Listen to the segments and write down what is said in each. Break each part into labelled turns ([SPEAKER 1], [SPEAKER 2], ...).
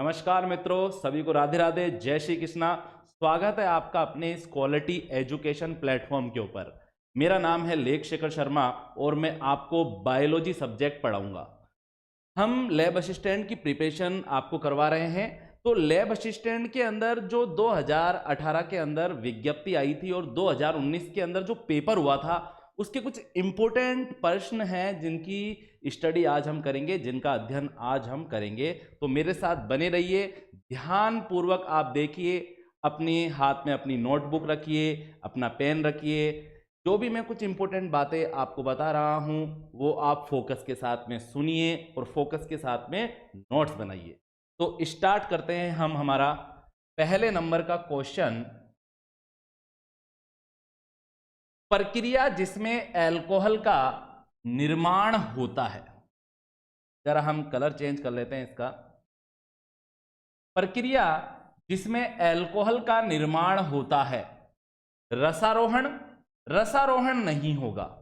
[SPEAKER 1] नमस्कार मित्रों, सभी को राधे राधे, जय श्री कृष्णा। स्वागत है आपका अपने इस क्वालिटी एजुकेशन प्लेटफॉर्म के ऊपर। मेरा नाम है लेख शेखर शर्मा और मैं आपको बायोलॉजी सब्जेक्ट पढ़ाऊंगा। हम लैब असिस्टेंट की प्रिपरेशन आपको करवा रहे हैं। तो लैब असिस्टेंट के अंदर जो 2018 के अंदर विज्ञप्ति आई थी और 2019 के अंदर जो पेपर हुआ था, उसके कुछ इंपॉर्टेंट प्रश्न हैं जिनकी स्टडी आज हम करेंगे, जिनका अध्ययन आज हम करेंगे। तो मेरे साथ बने रहिए, ध्यान पूर्वक आप देखिए, अपने हाथ में अपनी नोटबुक रखिए, अपना पेन रखिए। जो भी मैं कुछ इंपॉर्टेंट बातें आपको बता रहा हूं वो आप फोकस के साथ में सुनिए और फोकस के साथ में नोट्स बनाइए। तो स्टार्ट करते हैं हम हमारा पहले नंबर का क्वेश्चन। प्रक्रिया जिसमें अल्कोहल का निर्माण होता है। जरा हम कलर चेंज कर लेते हैं इसका। प्रक्रिया जिसमें अल्कोहल का निर्माण होता है। रसारोहण, रसारोहण नहीं होगा।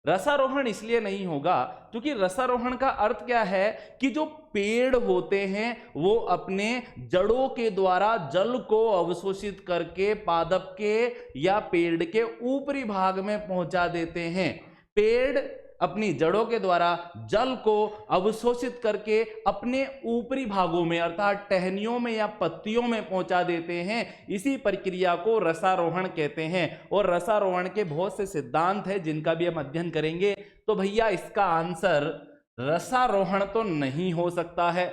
[SPEAKER 1] रसारोहण इसलिए नहीं होगा क्योंकि रसारोहण का अर्थ क्या है कि जो पेड़ होते हैं वो अपने जड़ों के द्वारा जल को अवशोषित करके पादप के या पेड़ के ऊपरी भाग में पहुंचा देते हैं। पेड़ अपनी जड़ों के द्वारा जल को अवशोषित करके अपने ऊपरी भागों में अर्थात टहनियों में या पत्तियों में पहुंचा देते हैं। इसी प्रक्रिया को रसारोहण कहते हैं और रसारोहण के बहुत से सिद्धांत हैं जिनका भी हम अध्ययन करेंगे। तो भैया इसका आंसर रसारोहण तो नहीं हो सकता है।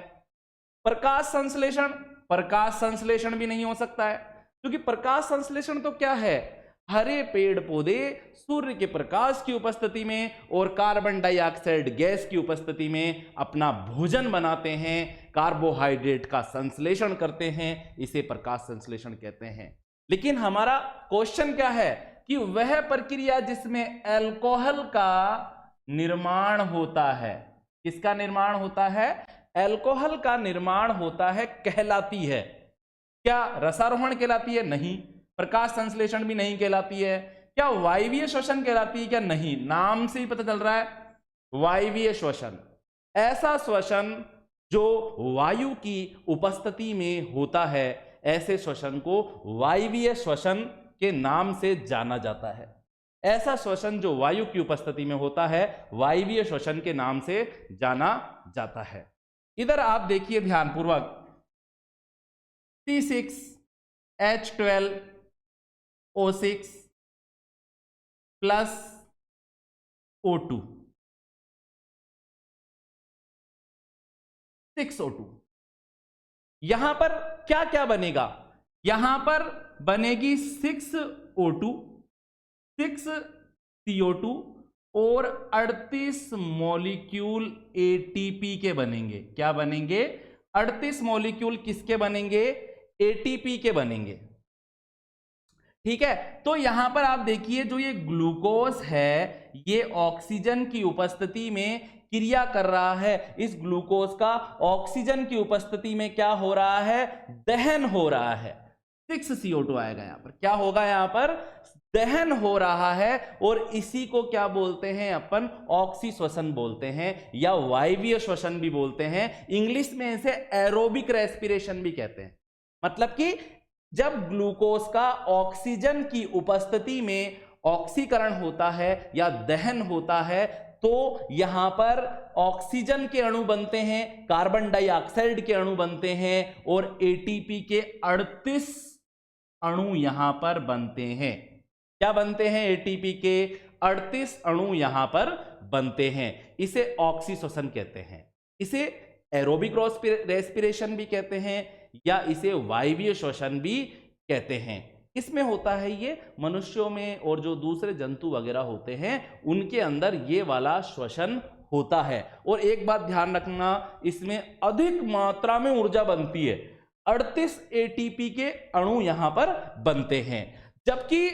[SPEAKER 1] प्रकाश संश्लेषण, प्रकाश संश्लेषण भी नहीं हो सकता है क्योंकि प्रकाश संश्लेषण तो क्या है, हरे पेड़ पौधे सूर्य के प्रकाश की उपस्थिति में और कार्बन डाइऑक्साइड गैस की उपस्थिति में अपना भोजन बनाते हैं, कार्बोहाइड्रेट का संश्लेषण करते हैं, इसे प्रकाश संश्लेषण कहते हैं। लेकिन हमारा क्वेश्चन क्या है कि वह प्रक्रिया जिसमें अल्कोहल का निर्माण होता है, किसका निर्माण होता है, अल्कोहल का निर्माण होता है, कहलाती है क्या रसारोहण कहलाती है? नहीं। प्रकाश संश्लेषण भी नहीं कहलाती है। क्या वायवीय श्वसन कहलाती है? क्या नहीं। नाम से ही पता चल रहा है वायवीय श्वसन। ऐसा श्वसन जो वायु की उपस्थिति में होता है, ऐसे श्वसन को वायवीय श्वसन के नाम से जाना जाता है। ऐसा श्वसन जो वायु की उपस्थिति में होता है वायवीय श्वसन के नाम से जाना जाता है। इधर आप देखिए ध्यानपूर्वक, C6H12O6 प्लस O2, 6O2। यहां पर क्या क्या बनेगा? यहां पर बनेगी 6O2, 6CO2 और 38 मॉलिक्यूल एटीपी के बनेंगे। क्या बनेंगे? 38 मॉलिक्यूल किसके बनेंगे? एटीपी के बनेंगे। ठीक है, तो यहां पर आप देखिए जो ये ग्लूकोज है ये ऑक्सीजन की उपस्थिति में क्रिया कर रहा है। इस ग्लूकोज का ऑक्सीजन की उपस्थिति में क्या हो रहा है? दहन हो रहा है। 6CO2 आएगा यहां पर। क्या होगा? यहां पर दहन हो रहा है और इसी को क्या बोलते हैं अपन? ऑक्सी श्वसन बोलते हैं या वायवीय श्वसन भी बोलते हैं। इंग्लिश में इसे एरोबिक रेस्पिरेशन भी कहते हैं। मतलब कि जब ग्लूकोज का ऑक्सीजन की उपस्थिति में ऑक्सीकरण होता है या दहन होता है तो यहां पर ऑक्सीजन के अणु बनते हैं, कार्बन डाइऑक्साइड के अणु बनते हैं और एटीपी के 38 अणु यहां पर बनते हैं। क्या बनते हैं? एटीपी के 38 अणु यहां पर बनते हैं। इसे ऑक्सी श्वसन कहते हैं, इसे एरोबिक रेस्पिरेशन भी कहते हैं या इसे वायवीय श्वसन भी कहते हैं। इसमें होता है ये मनुष्यों में और जो दूसरे जंतु वगैरह होते हैं उनके अंदर ये वाला श्वसन होता है। और एक बात ध्यान रखना, इसमें अधिक मात्रा में ऊर्जा बनती है। 38 एटीपी के अणु यहां पर बनते हैं, जबकि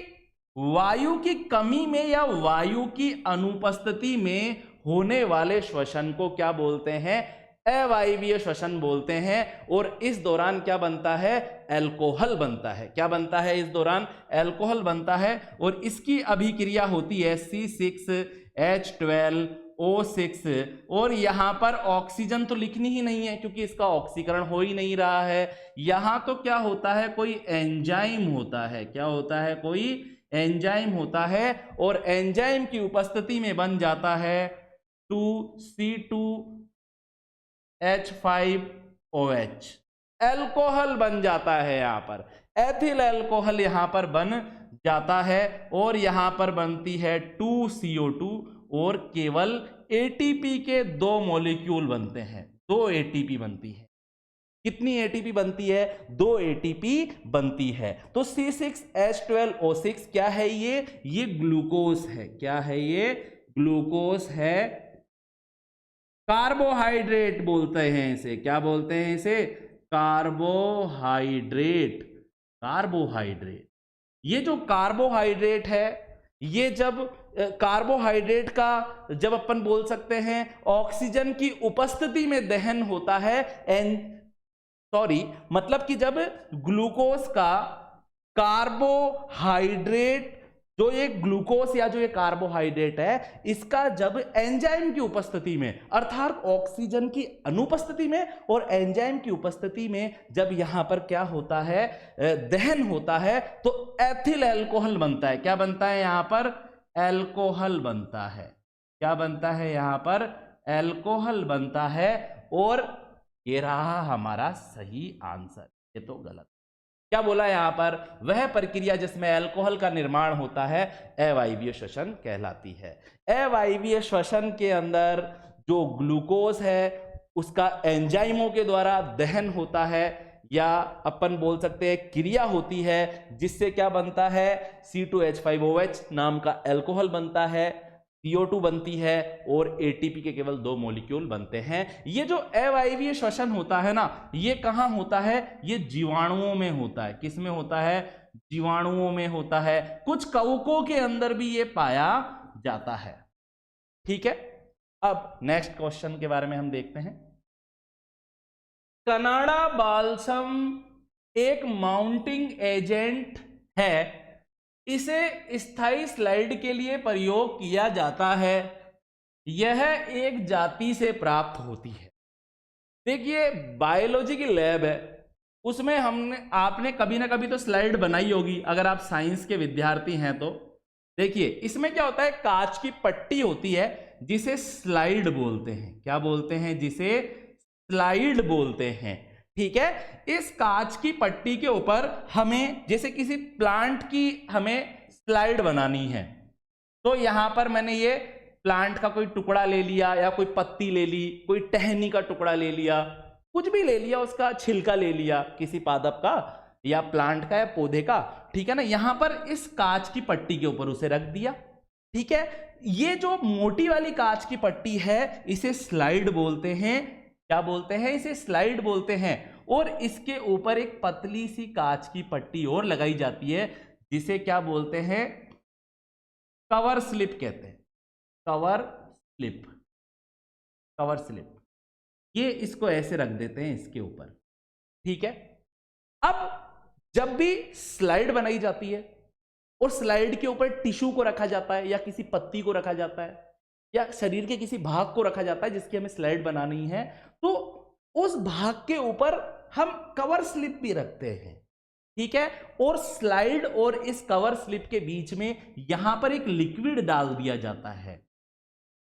[SPEAKER 1] वायु की कमी में या वायु की अनुपस्थिति में होने वाले श्वसन को क्या बोलते हैं? अवायवीय श्वसन बोलते हैं। और इस दौरान क्या बनता है? अल्कोहल बनता है। क्या बनता है? इस दौरान अल्कोहल बनता है और इसकी अभिक्रिया होती है C6H12 O6 और यहां पर ऑक्सीजन तो लिखनी ही नहीं है क्योंकि इसका ऑक्सीकरण हो ही नहीं रहा है। यहां तो क्या होता है, कोई एंजाइम होता है। क्या होता है, कोई एंजाइम होता है और एंजाइम की उपस्थिति में बन जाता है 2C2H5OH, एल्कोहल बन जाता है। यहां पर एथिल एल्कोहल यहां पर बन जाता है और यहां पर बनती है 2CO2 और केवल एटीपी के 2 मॉलिक्यूल बनते हैं। 2 एटीपी बनती है। कितनी एटीपी बनती है, 2 एटीपी बनती है। तो C6H12O6 क्या है, ये ग्लूकोज है। क्या है ये, ग्लूकोज है। कार्बोहाइड्रेट बोलते हैं इसे। क्या बोलते हैं इसे, कार्बोहाइड्रेट। कार्बोहाइड्रेट, ये जो कार्बोहाइड्रेट है, ये जब कार्बोहाइड्रेट का जब अपन बोल सकते हैं ऑक्सीजन की उपस्थिति में दहन होता है, मतलब कि जब ग्लूकोज का कार्बोहाइड्रेट, जो ये ग्लूकोज या जो ये कार्बोहाइड्रेट है, इसका जब एंजाइम की उपस्थिति में अर्थात ऑक्सीजन की अनुपस्थिति में और एंजाइम की उपस्थिति में जब यहां पर क्या होता है, दहन होता है, तो एथिल अल्कोहल बनता है। क्या बनता है यहां पर, अल्कोहल बनता है। क्या बनता है यहां पर, अल्कोहल बनता है। और ये रहा हमारा सही आंसर। ये तो गलत। क्या बोला यहां पर, वह प्रक्रिया जिसमें अल्कोहल का निर्माण होता है अवायवीय श्वसन कहलाती है। अवायवीय श्वसन के अंदर जो ग्लूकोज है उसका एंजाइमों के द्वारा दहन होता है, या अपन बोल सकते हैं क्रिया होती है, जिससे क्या बनता है, C2H5OH नाम का अल्कोहल बनता है, CO2 बनती है और ATP के केवल 2 मॉलिक्यूल बनते हैं। ये जो अवायवीय श्वसन होता है ना, ये कहाँ होता है, ये जीवाणुओं में होता है। किस में होता है, जीवाणुओं में होता है। कुछ कवकों के अंदर भी ये पाया जाता है। ठीक है, अब नेक्स्ट क्वेश्चन के बारे में हम देखते हैं। कनाडा बाल्सम एक माउंटिंग एजेंट है। इसे स्थायी स्लाइड के लिए प्रयोग किया जाता है। यह एक जाति से प्राप्त होती है। देखिए, बायोलॉजी की लैब है, उसमें आपने कभी ना कभी तो स्लाइड बनाई होगी अगर आप साइंस के विद्यार्थी हैं तो। देखिए, इसमें क्या होता है, कांच की पट्टी होती है जिसे स्लाइड बोलते हैं। क्या बोलते हैं, जिसे स्लाइड बोलते हैं। ठीक है, इस कांच की पट्टी के ऊपर हमें जैसे किसी प्लांट की हमें स्लाइड बनानी है, तो यहां पर मैंने ये प्लांट का कोई टुकड़ा ले लिया, या कोई पत्ती ले ली, कोई टहनी का टुकड़ा ले लिया, कुछ भी ले लिया, उसका छिलका ले लिया किसी पादप का या प्लांट का या पौधे का। ठीक है ना, यहां पर इस कांच की पट्टी के ऊपर उसे रख दिया। ठीक है, ये जो मोटी वाली कांच की पट्टी है इसे स्लाइड बोलते हैं। क्या बोलते हैं, इसे स्लाइड बोलते हैं। और इसके ऊपर एक पतली सी कांच की पट्टी और लगाई जाती है जिसे क्या बोलते हैं, कवर स्लिप कहते हैं। कवर स्लिप, कवर स्लिप, ये इसको ऐसे रख देते हैं इसके ऊपर। ठीक है, अब जब भी स्लाइड बनाई जाती है और स्लाइड के ऊपर टिश्यू को रखा जाता है, या किसी पत्ती को रखा जाता है, या शरीर के किसी भाग को रखा जाता है जिसकी हमें स्लाइड बनानी है, तो उस भाग के ऊपर हम कवर स्लिप भी रखते हैं। ठीक है, और स्लाइड और इस कवर स्लिप के बीच में यहां पर एक लिक्विड डाल दिया जाता है।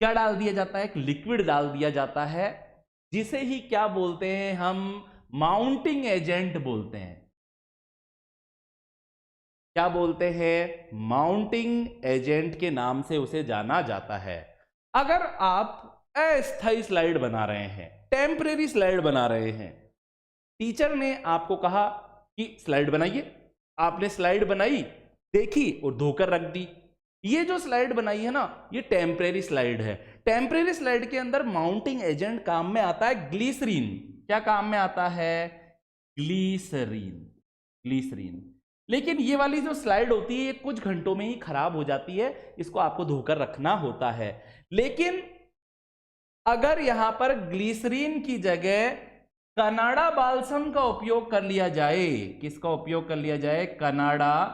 [SPEAKER 1] क्या डाल दिया जाता है, एक लिक्विड डाल दिया जाता है, जिसे ही क्या बोलते हैं हम, माउंटिंग एजेंट बोलते हैं। क्या बोलते हैं, माउंटिंग एजेंट के नाम से उसे जाना जाता है। अगर आप अस्थायी स्लाइड बना रहे हैं, टेम्परेरी स्लाइड बना रहे हैं, टीचर ने आपको कहा कि स्लाइड बनाइए, आपने स्लाइड बनाई, देखी और धोकर रख दी। ये जो स्लाइड बनाई है ना, ये टेम्परेरी स्लाइड है। टेम्परेरी स्लाइड के अंदर माउंटिंग एजेंट काम में आता है ग्लिसरीन। क्या काम में आता है, ग्लिसरीन, ग्लिसरीन। लेकिन ये वाली जो स्लाइड होती है ये कुछ घंटों में ही खराब हो जाती है, इसको आपको धोकर रखना होता है। लेकिन अगर यहां पर ग्लिसरीन की जगह कनाडा बाल्सम का उपयोग कर लिया जाए, किसका उपयोग कर लिया जाए, कनाडा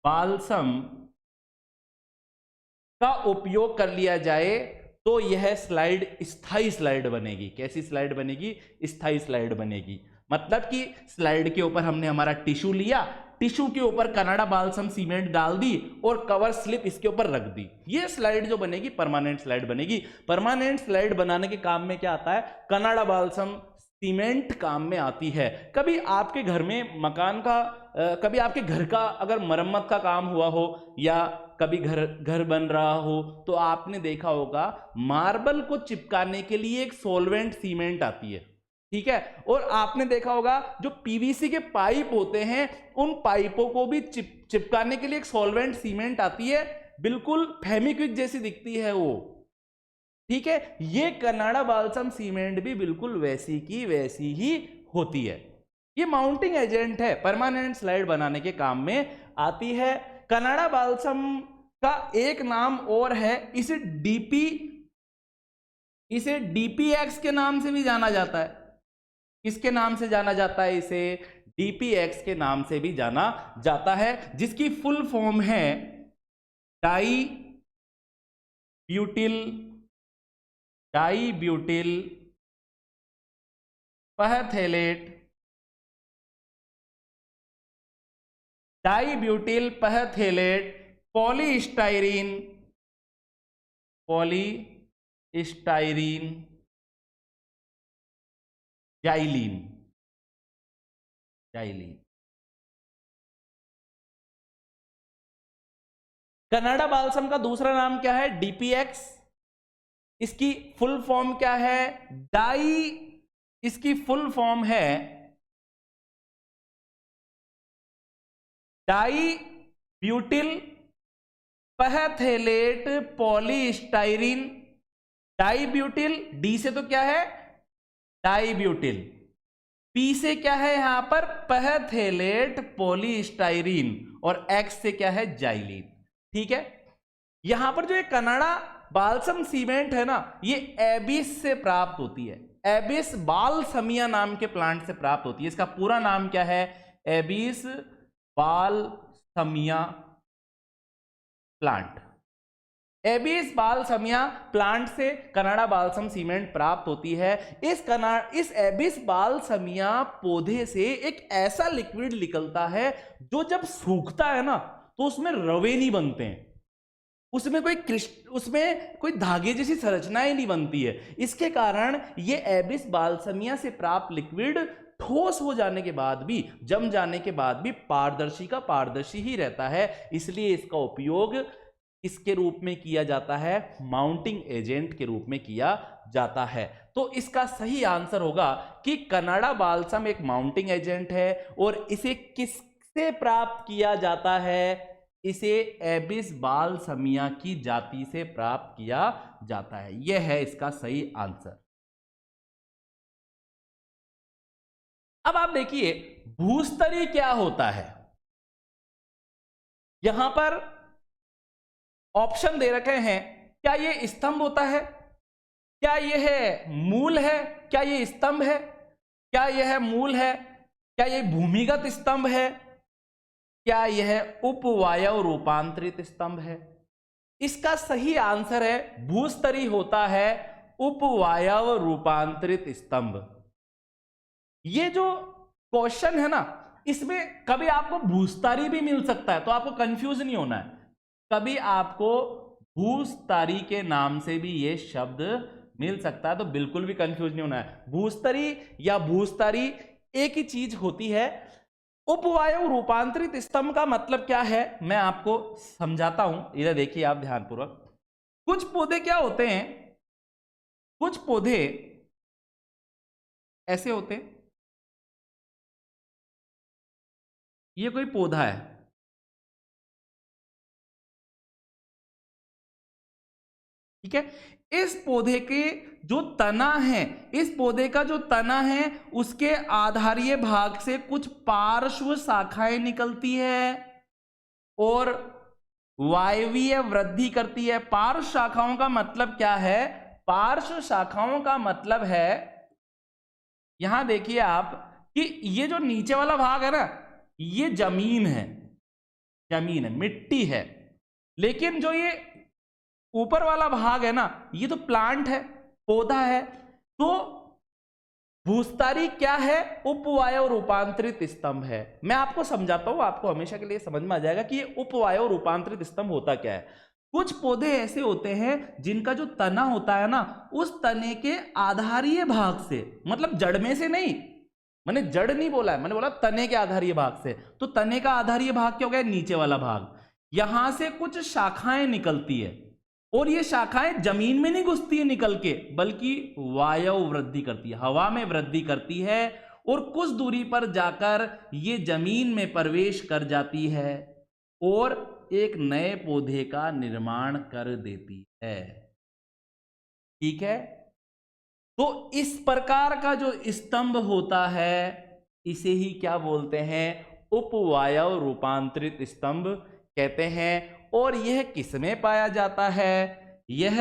[SPEAKER 1] बाल्सम का उपयोग कर लिया जाए, तो यह स्लाइड स्थायी स्लाइड बनेगी। कैसी स्लाइड बनेगी? स्थायी स्लाइड बनेगी। मतलब कि स्लाइड के ऊपर हमने हमारा टिश्यू लिया, टिश्यू के ऊपर कनाडा बाल्सम सीमेंट डाल दी और कवर स्लिप इसके ऊपर रख दी, ये स्लाइड जो बनेगी परमानेंट स्लाइड बनेगी। परमानेंट स्लाइड बनाने के काम में क्या आता है? कनाडा बाल्सम सीमेंट काम में आती है। कभी आपके घर में मकान का कभी आपके घर का अगर मरम्मत का काम हुआ हो या कभी घर बन रहा हो तो आपने देखा होगा मार्बल को चिपकाने के लिए एक सॉल्वेंट सीमेंट आती है, ठीक है। और आपने देखा होगा जो पीवीसी के पाइप होते हैं उन पाइपों को भी चिपकाने के लिए एक सॉल्वेंट सीमेंट आती है, बिल्कुल फेविक्विक जैसी दिखती है वो, ठीक है। ये कनाडा बाल्सम सीमेंट भी बिल्कुल वैसी की वैसी ही होती है। ये माउंटिंग एजेंट है, परमानेंट स्लाइड बनाने के काम में आती है। कनाडा बाल्सम का एक नाम और है, इसे डीपीएक्स के नाम से भी जाना जाता है। किसके नाम से जाना जाता है? इसे डीपीएक्स के नाम से भी जाना जाता है, जिसकी फुल फॉर्म है di butyl phthalate polystyrene xylene. Canada balsam का दूसरा नाम क्या है? डीपीएक्स। इसकी फुल फॉर्म क्या है? इसकी फुल फॉर्म है di butyl phthalate polystyrene. Di butyl, D से तो क्या है? डाई ब्यूटिल, पी से क्या है यहां पर? पहथेलेट पॉलीस्टाइरीन, और एक्स से क्या है? जाइलीन, ठीक है। यहां पर जो ये कनाडा बाल्सम सीमेंट है ना, ये एबिस से प्राप्त होती है। एबिस बाल्समिया नाम के प्लांट से प्राप्त होती है। इसका पूरा नाम क्या है? Abies balsamea plant. Abies balsamea plant से कनाडा बाल्सम सीमेंट प्राप्त होती है। इस एबिस बाल्समिया पौधे से एक ऐसा लिक्विड निकलता है जो जब सूखता है ना तो उसमें रवे नहीं बनते हैं, उसमें कोई धागे जैसी संरचनाएं नहीं बनती है। इसके कारण ये एबिस बाल्समिया से प्राप्त लिक्विड ठोस हो जाने के बाद भी, जम जाने के बाद भी पारदर्शी का पारदर्शी ही रहता है। इसलिए इसका उपयोग इसके रूप में किया जाता है, माउंटिंग एजेंट के रूप में किया जाता है। तो इसका सही आंसर होगा कि कनाडा बाल्सम एक माउंटिंग एजेंट है। और इसे किससे प्राप्त किया जाता है? इसे एबिस बाल्समिया की जाति से प्राप्त किया जाता है। यह है इसका सही आंसर। अब आप देखिए भूस्तरी क्या होता है। यहां पर ऑप्शन दे रखे हैं, क्या यह स्तंभ होता है, क्या यह मूल है, क्या यह स्तंभ है, क्या यह मूल है, क्या यह भूमिगत स्तंभ है, क्या यह उपवायव रूपांतरित स्तंभ है? इसका सही आंसर है भूस्तरी होता है उपवायव रूपांतरित स्तंभ। ये जो क्वेश्चन है ना, इसमें कभी आपको भूस्तरी भी मिल सकता है, तो आपको कंफ्यूज नहीं होना है। कभी आपको भूस्तरी के नाम से भी ये शब्द मिल सकता है, तो बिल्कुल भी कंफ्यूज नहीं होना है। भूस्तरी या भूस्तरी एक ही चीज होती है। उपवायु रूपांतरित स्तंभ का मतलब क्या है मैं आपको समझाता हूं, इधर देखिए आप ध्यानपूर्वक। कुछ पौधे क्या होते हैं, कुछ पौधे ऐसे होते हैं, ये कोई पौधा है, ठीक है। इस पौधे के जो तना है, इस पौधे का जो तना है उसके आधारीय भाग से कुछ पार्श्व शाखाएं निकलती है और वायवीय वृद्धि करती है। पार्श्व शाखाओं का मतलब क्या है? पार्श्व शाखाओं का मतलब है, यहां देखिए आप कि ये जो नीचे वाला भाग है ना, ये जमीन है, मिट्टी है। लेकिन जो ये ऊपर वाला भाग है ना, ये तो प्लांट है, पौधा है। तो भूस्तारी क्या है? उपवायु रूपांतरित स्तंभ है। मैं आपको समझाता हूं, आपको हमेशा के लिए समझ में आ जाएगा कि ये उपवायु रूपांतरित स्तंभ होता क्या है। कुछ पौधे ऐसे होते हैं जिनका जो तना होता है ना, उस तने के आधारीय भाग से, मतलब जड़ में से नहीं, मैंने जड़ नहीं बोला है, मैंने बोला तने के आधारीय भाग से। तो तने का आधारीय भाग क्या हो गया? नीचे वाला भाग। यहां से कुछ शाखाएं निकलती है, और ये शाखाएं जमीन में नहीं घुसती है निकल के, बल्कि वायु वृद्धि करती है, हवा में वृद्धि करती है, और कुछ दूरी पर जाकर ये जमीन में प्रवेश कर जाती है और एक नए पौधे का निर्माण कर देती है। ठीक है, तो इस प्रकार का जो स्तंभ होता है इसे ही क्या बोलते हैं? उपवायु रूपांतरित स्तंभ कहते हैं। और यह किसमें पाया जाता है? यह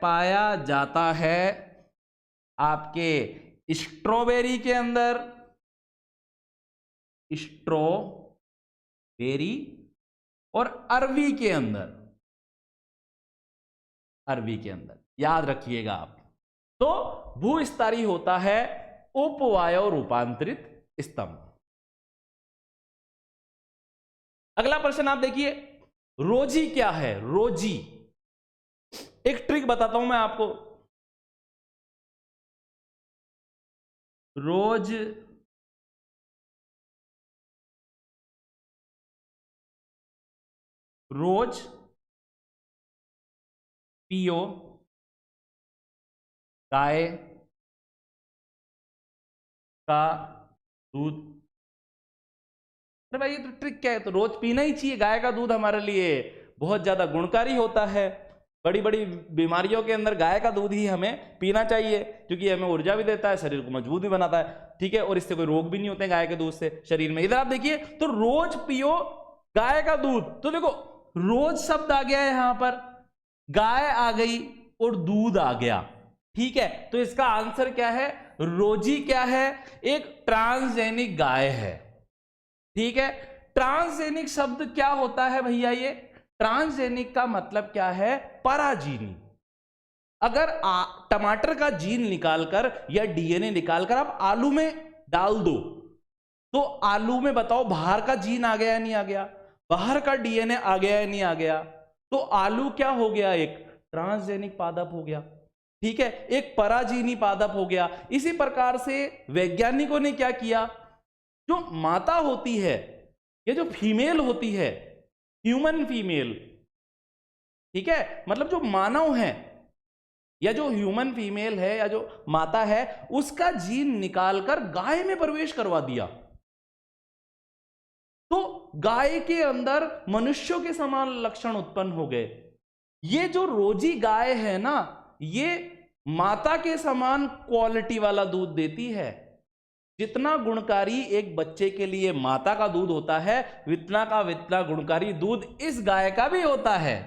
[SPEAKER 1] पाया जाता है आपके स्ट्रॉबेरी के अंदर, स्ट्रॉबेरी, और अरवी के अंदर, अरवी के अंदर, याद रखिएगा आप। तो भूस्तरीय होता है उपवायु रूपांतरित स्तंभ। अगला प्रश्न आप देखिए, रोजी क्या है? रोजी, एक ट्रिक बताता हूं मैं आपको। रोज रोज पियो गाय का दूध। अरे भाई ये तो ट्रिक क्या है? तो रोज पीना ही चाहिए गाय का दूध, हमारे लिए बहुत ज्यादा गुणकारी होता है। बड़ी बड़ी बीमारियों के अंदर गाय का दूध ही हमें पीना चाहिए, क्योंकि हमें ऊर्जा भी देता है, शरीर को मजबूत भी बनाता है। ठीक है, और इससे कोई रोग भी नहीं होते हैं गाय के दूध से शरीर में। इधर आप देखिए, तो रोज पियो गाय का दूध, तो देखो रोज शब्द आ गया है यहां पर, गाय आ गई और दूध आ गया। ठीक है, तो इसका आंसर क्या है? रोजी क्या है? एक ट्रांसजेनिक गाय है। ठीक है, ट्रांसजेनिक शब्द क्या होता है भैया? ये ट्रांसजेनिक का मतलब क्या है? पराजीनी। अगर टमाटर का जीन निकालकर या डीएनए निकालकर आप आलू में डाल दो, तो आलू में बताओ बाहर का जीन आ गया या नहीं आ गया? बाहर का डीएनए आ गया या नहीं आ गया? तो आलू क्या हो गया? एक ट्रांसजेनिक पादप हो गया। ठीक है, एक पराजीनी पादप हो गया। इसी प्रकार से वैज्ञानिकों ने क्या किया? जो माता होती है, ये जो फीमेल होती है, ह्यूमन फीमेल, ठीक है, मतलब जो मानव है या जो ह्यूमन फीमेल है या जो माता है, उसका जीन निकालकर गाय में प्रवेश करवा दिया। तो गाय के अंदर मनुष्यों के समान लक्षण उत्पन्न हो गए। ये जो रोजी गाय है ना, ये माता के समान क्वालिटी वाला दूध देती है। जितना गुणकारी एक बच्चे के लिए माता का दूध होता है, वितना गुणकारी दूध इस गाय का भी होता है,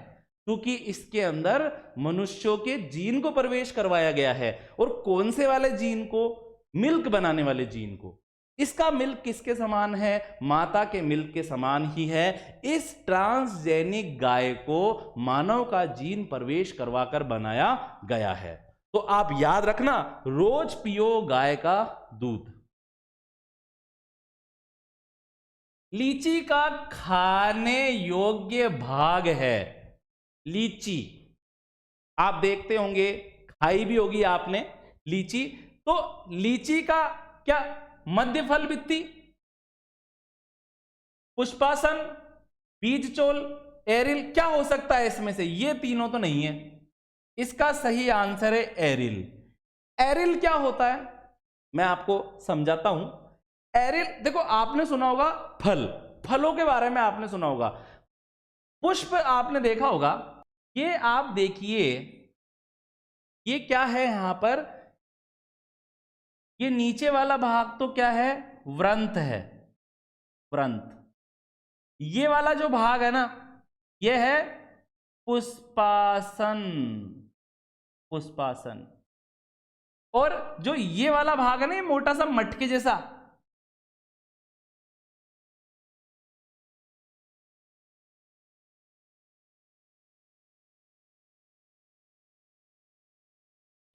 [SPEAKER 1] क्योंकि इसके अंदर मनुष्यों के जीन को प्रवेश करवाया गया है। और कौन से वाले जीन को? मिल्क बनाने वाले जीन को। इसका मिल्क किसके समान है? माता के मिल्क के समान ही है। इस ट्रांसजेनिक गाय को मानव का जीन प्रवेश करवाकर बनाया गया है। तो आप याद रखना, रोज पियो गाय का दूध। लीची का खाने योग्य भाग है। लीची आप देखते होंगे, खाई भी होगी आपने लीची। तो लीची का क्या? मध्य फल भित्ति, पुष्पासन, बीजचोल, एरिल, क्या हो सकता है इसमें से? ये तीनों तो नहीं है। इसका सही आंसर है एरिल। एरिल क्या होता है मैं आपको समझाता हूं। एरिल देखो, आपने सुना होगा फल, फलों के बारे में आपने सुना होगा। पुष्प आपने देखा होगा। ये आप देखिए, ये क्या है यहां पर? ये नीचे वाला भाग तो क्या है? व्रंत है, व्रंत। ये वाला जो भाग है ना, ये है पुष्पासन, पुष्पासन। और जो ये वाला भाग है ना, ये मोटा सा मटके जैसा,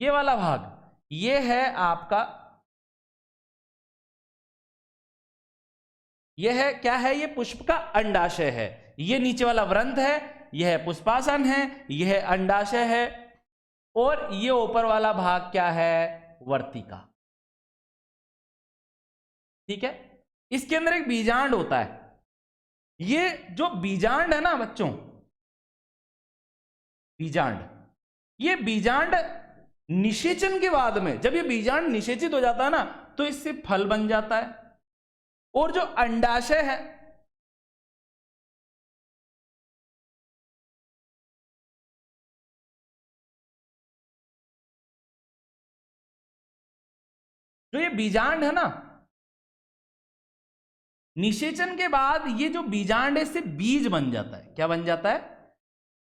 [SPEAKER 1] ये वाला भाग, ये है आपका, ये है क्या है, ये पुष्प का अंडाशय है। ये नीचे वाला वृंत है, यह पुष्पासन है, यह अंडाशय है, और ये ऊपर वाला भाग क्या है, वर्तिका। ठीक है, इसके अंदर एक बीजांड होता है। ये जो बीजांड है ना बच्चों, बीजांड, ये बीजांड निषेचन के बाद में, जब ये बीजांड निषेचित हो जाता है ना, तो इससे फल बन जाता है। और जो अंडाशय है, जो ये बीजांड है ना, निषेचन के बाद ये जो बीजांड है इससे बीज बन जाता है। क्या बन जाता है,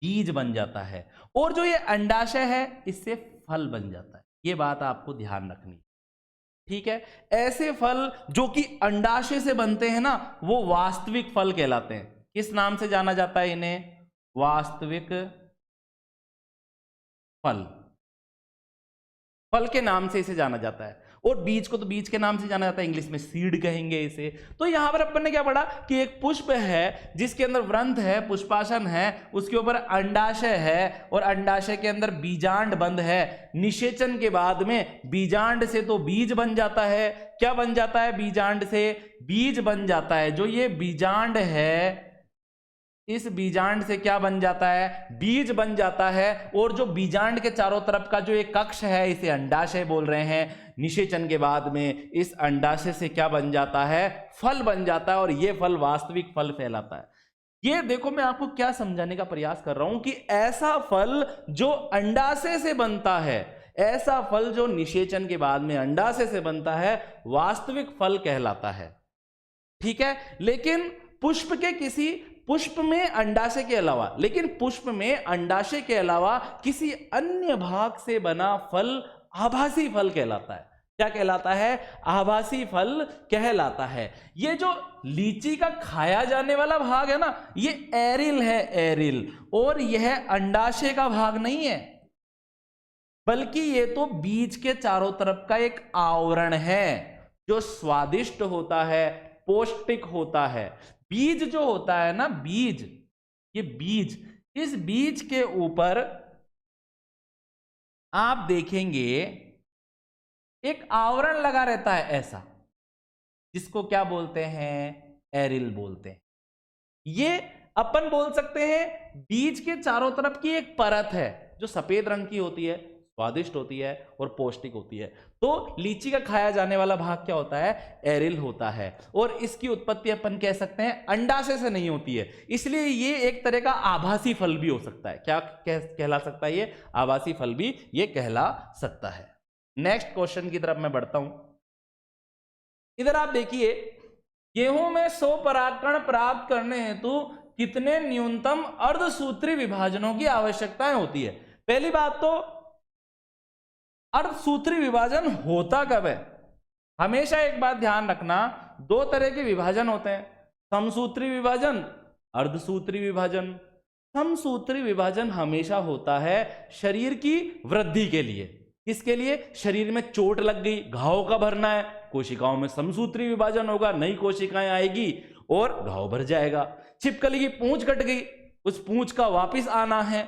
[SPEAKER 1] बीज बन जाता है। और जो ये अंडाशय है इससे फल बन जाता है। ये बात आपको ध्यान रखनी। ठीक है, ऐसे फल जो कि अंडाशय से बनते हैं ना, वो वास्तविक फल कहलाते हैं। किस नाम से जाना जाता है इन्हें, वास्तविक फल, फल के नाम से इसे जाना जाता है। और बीज को तो बीज के नाम से जाना जाता है, इंग्लिश में सीड कहेंगे इसे। तो यहां पर अपन ने क्या पढ़ा कि एक पुष्प है जिसके अंदर वृंत है, पुष्पासन है, उसके ऊपर अंडाशय है, और अंडाशय के अंदर बीजांड बंद है। निषेचन के बाद में बीजांड से तो बीज बन जाता है। क्या बन जाता है, बीजांड से बीज बन जाता है। जो ये बीजांड है, इस बीजांड से क्या बन जाता है, बीज बन जाता है। और जो बीजांड के चारों तरफ का जो एक कक्ष है, इसे अंडाशय बोल रहे हैं। निषेचन के बाद में इस अंडाशय से क्या बन जाता है, फल बन जाता है, और ये फल वास्तविक फल कहलाता है। ये देखो, मैं आपको क्या समझाने का प्रयास कर रहा हूं कि ऐसा फल जो अंडाशय से बनता है, ऐसा फल जो निषेचन के बाद में अंडाशय से बनता है, वास्तविक फल कहलाता है। ठीक है, लेकिन पुष्प में अंडाशय के अलावा, लेकिन पुष्प में अंडाशय के अलावा किसी अन्य भाग से बना फल आभासी फल कहलाता है। क्या कहलाता है, आभासी फल कहलाता है। ये जो लीची का खाया जाने वाला भाग है ना, ये एरिल है, एरिल। और यह अंडाशय का भाग नहीं है, बल्कि ये तो बीज के चारों तरफ का एक आवरण है जो स्वादिष्ट होता है, पौष्टिक होता है। बीज जो होता है ना, बीज, ये बीज, इस बीज के ऊपर आप देखेंगे एक आवरण लगा रहता है ऐसा, जिसको क्या बोलते हैं, एरिल बोलते हैं। ये अपन बोल सकते हैं बीज के चारों तरफ की एक परत है जो सफेद रंग की होती है, स्वादिष्ट होती है और पौष्टिक होती है। तो लीची का खाया जाने वाला भाग क्या होता है, एरिल होता है। और इसकी उत्पत्ति अपन कह सकते हैं अंडाशय से नहीं होती है, इसलिए ये एक तरह का आभासी फल भी हो सकता है। क्या कहला सकता है, ये आभासी फल भी ये कहला सकता है। नेक्स्ट क्वेश्चन की तरफ मैं बढ़ता हूं। इधर आप देखिए, गेहूं में 100 परागकण प्राप्त करने हेतु कितने न्यूनतम अर्धसूत्री विभाजनों की आवश्यकता होती है। पहली बात तो अर्धसूत्री विभाजन होता कब है। हमेशा एक बात ध्यान रखना, दो तरह के विभाजन होते हैं, समसूत्री विभाजन, अर्धसूत्री विभाजन। समसूत्री विभाजन हमेशा होता है शरीर की वृद्धि के लिए। किसके लिए, शरीर में चोट लग गई, घाव का भरना है, कोशिकाओं में समसूत्री विभाजन होगा, नई कोशिकाएं आएगी और घाव भर जाएगा। छिपकली की पूंछ कट गई, उस पूंछ का वापिस आना है,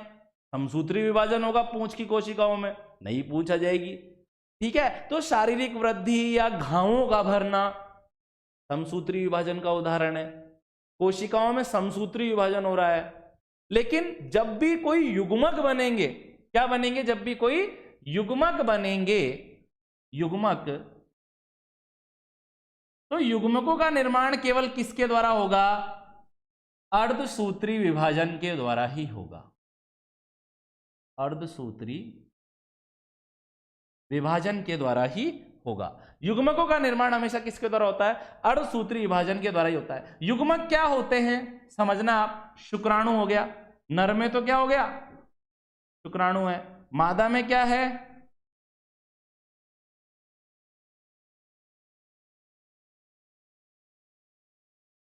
[SPEAKER 1] समसूत्री विभाजन होगा पूंछ की कोशिकाओं में, नई पूंछ आ जाएगी। ठीक है, तो शारीरिक वृद्धि या घावों का भरना समसूत्री विभाजन का उदाहरण है। कोशिकाओं में समसूत्री विभाजन हो रहा है। लेकिन जब भी कोई युग्मक बनेंगे, क्या बनेंगे, जब भी कोई युग्मक बनेंगे, युग्मक, तो युग्मकों का निर्माण केवल किसके द्वारा होगा, अर्धसूत्री विभाजन के द्वारा ही होगा। अर्धसूत्री विभाजन के द्वारा ही होगा। युग्मकों का निर्माण हमेशा किसके द्वारा होता है, अर्धसूत्री विभाजन के द्वारा ही होता है। युग्मक क्या होते हैं समझना आप, शुक्राणु हो गया, नर में तो क्या हो गया, शुक्राणु है, मादा में क्या है,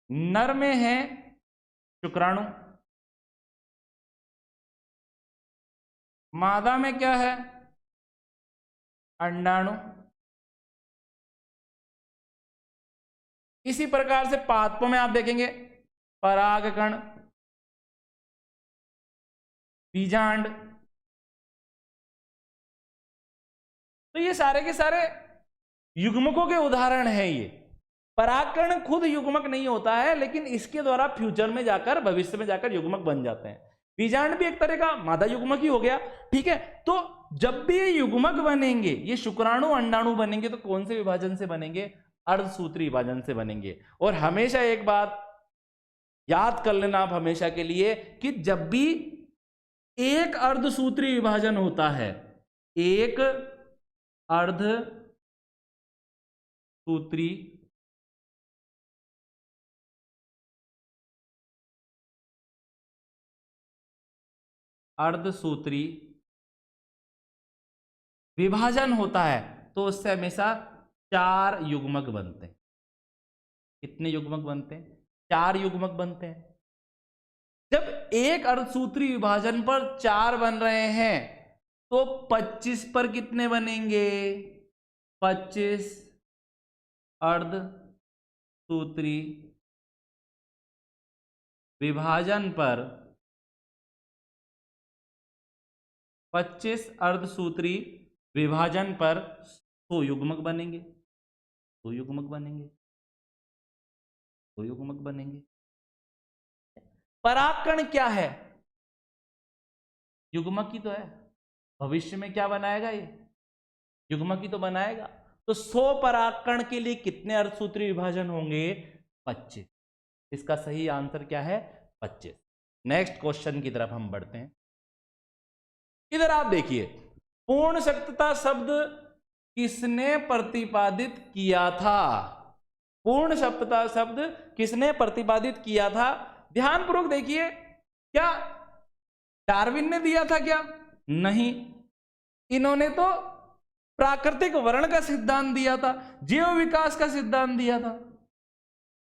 [SPEAKER 1] नर में है शुक्राणु, मादा में क्या है, अंडाणु। इसी प्रकार से पादपों में आप देखेंगे परागकण, बीजांड। तो ये सारे के सारे युग्मकों के उदाहरण हैं। ये परागकण खुद युग्मक नहीं होता है, लेकिन इसके द्वारा फ्यूचर में जाकर, भविष्य में जाकर युग्मक बन जाते हैं। बीजांड भी एक तरह का मादा युग्मक ही हो गया, ठीक है। तो जब भी ये युग्मक बनेंगे, ये शुक्राणु अंडाणु बनेंगे, तो कौन से विभाजन से बनेंगे? अर्धसूत्री विभाजन से बनेंगे। और हमेशा एक बात याद कर लेना आप हमेशा के लिए, कि जब भी एक अर्धसूत्री विभाजन होता है, एक अर्धसूत्री विभाजन होता है, तो उससे हमेशा 4 युग्मक बनते हैं। कितने युग्मक बनते हैं? 4 युग्मक बनते हैं। जब एक अर्धसूत्री विभाजन पर 4 बन रहे हैं, तो 25 पर कितने बनेंगे? 25 अर्धसूत्री विभाजन पर 25 अर्धसूत्री विभाजन पर 100 युग्मक बनेंगे। 2 युग्मक बनेंगे, 2 युग्मक बनेंगे। परागकण क्या है? युग्मक ही तो है। भविष्य में क्या बनाएगा? ये युग्मक ही तो बनाएगा। तो 100 परागकण के लिए कितने अर्धसूत्री विभाजन होंगे? 25। इसका सही आंसर क्या है? 25। नेक्स्ट क्वेश्चन की तरफ हम बढ़ते हैं। इधर आप देखिए, पूर्ण शक्तता शब्द किसने प्रतिपादित किया था? पूर्ण शक्तता शब्द किसने प्रतिपादित किया था? ध्यानपूर्वक देखिए, क्या डार्विन ने दिया था? क्या नहीं, इन्होंने तो प्राकृतिक वर्ण का सिद्धांत दिया था, जीव विकास का सिद्धांत दिया था।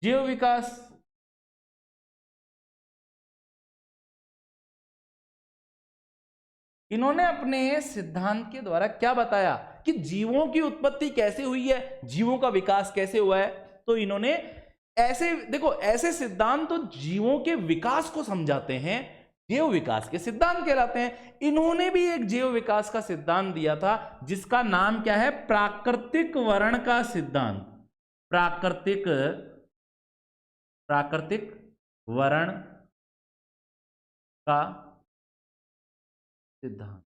[SPEAKER 1] जीव विकास, इन्होंने अपने सिद्धांत के द्वारा क्या बताया कि जीवों की उत्पत्ति कैसे हुई है, जीवों का विकास कैसे हुआ है। तो इन्होंने ऐसे, देखो, ऐसे सिद्धांत तो जीवों के विकास को समझाते हैं, जीव विकास के सिद्धांत कहलाते हैं। इन्होंने भी एक जीव विकास का सिद्धांत दिया था, जिसका नाम क्या है? प्राकृतिक वर्ण का सिद्धांत। प्राकृतिक वर्ण का सिद्धांत।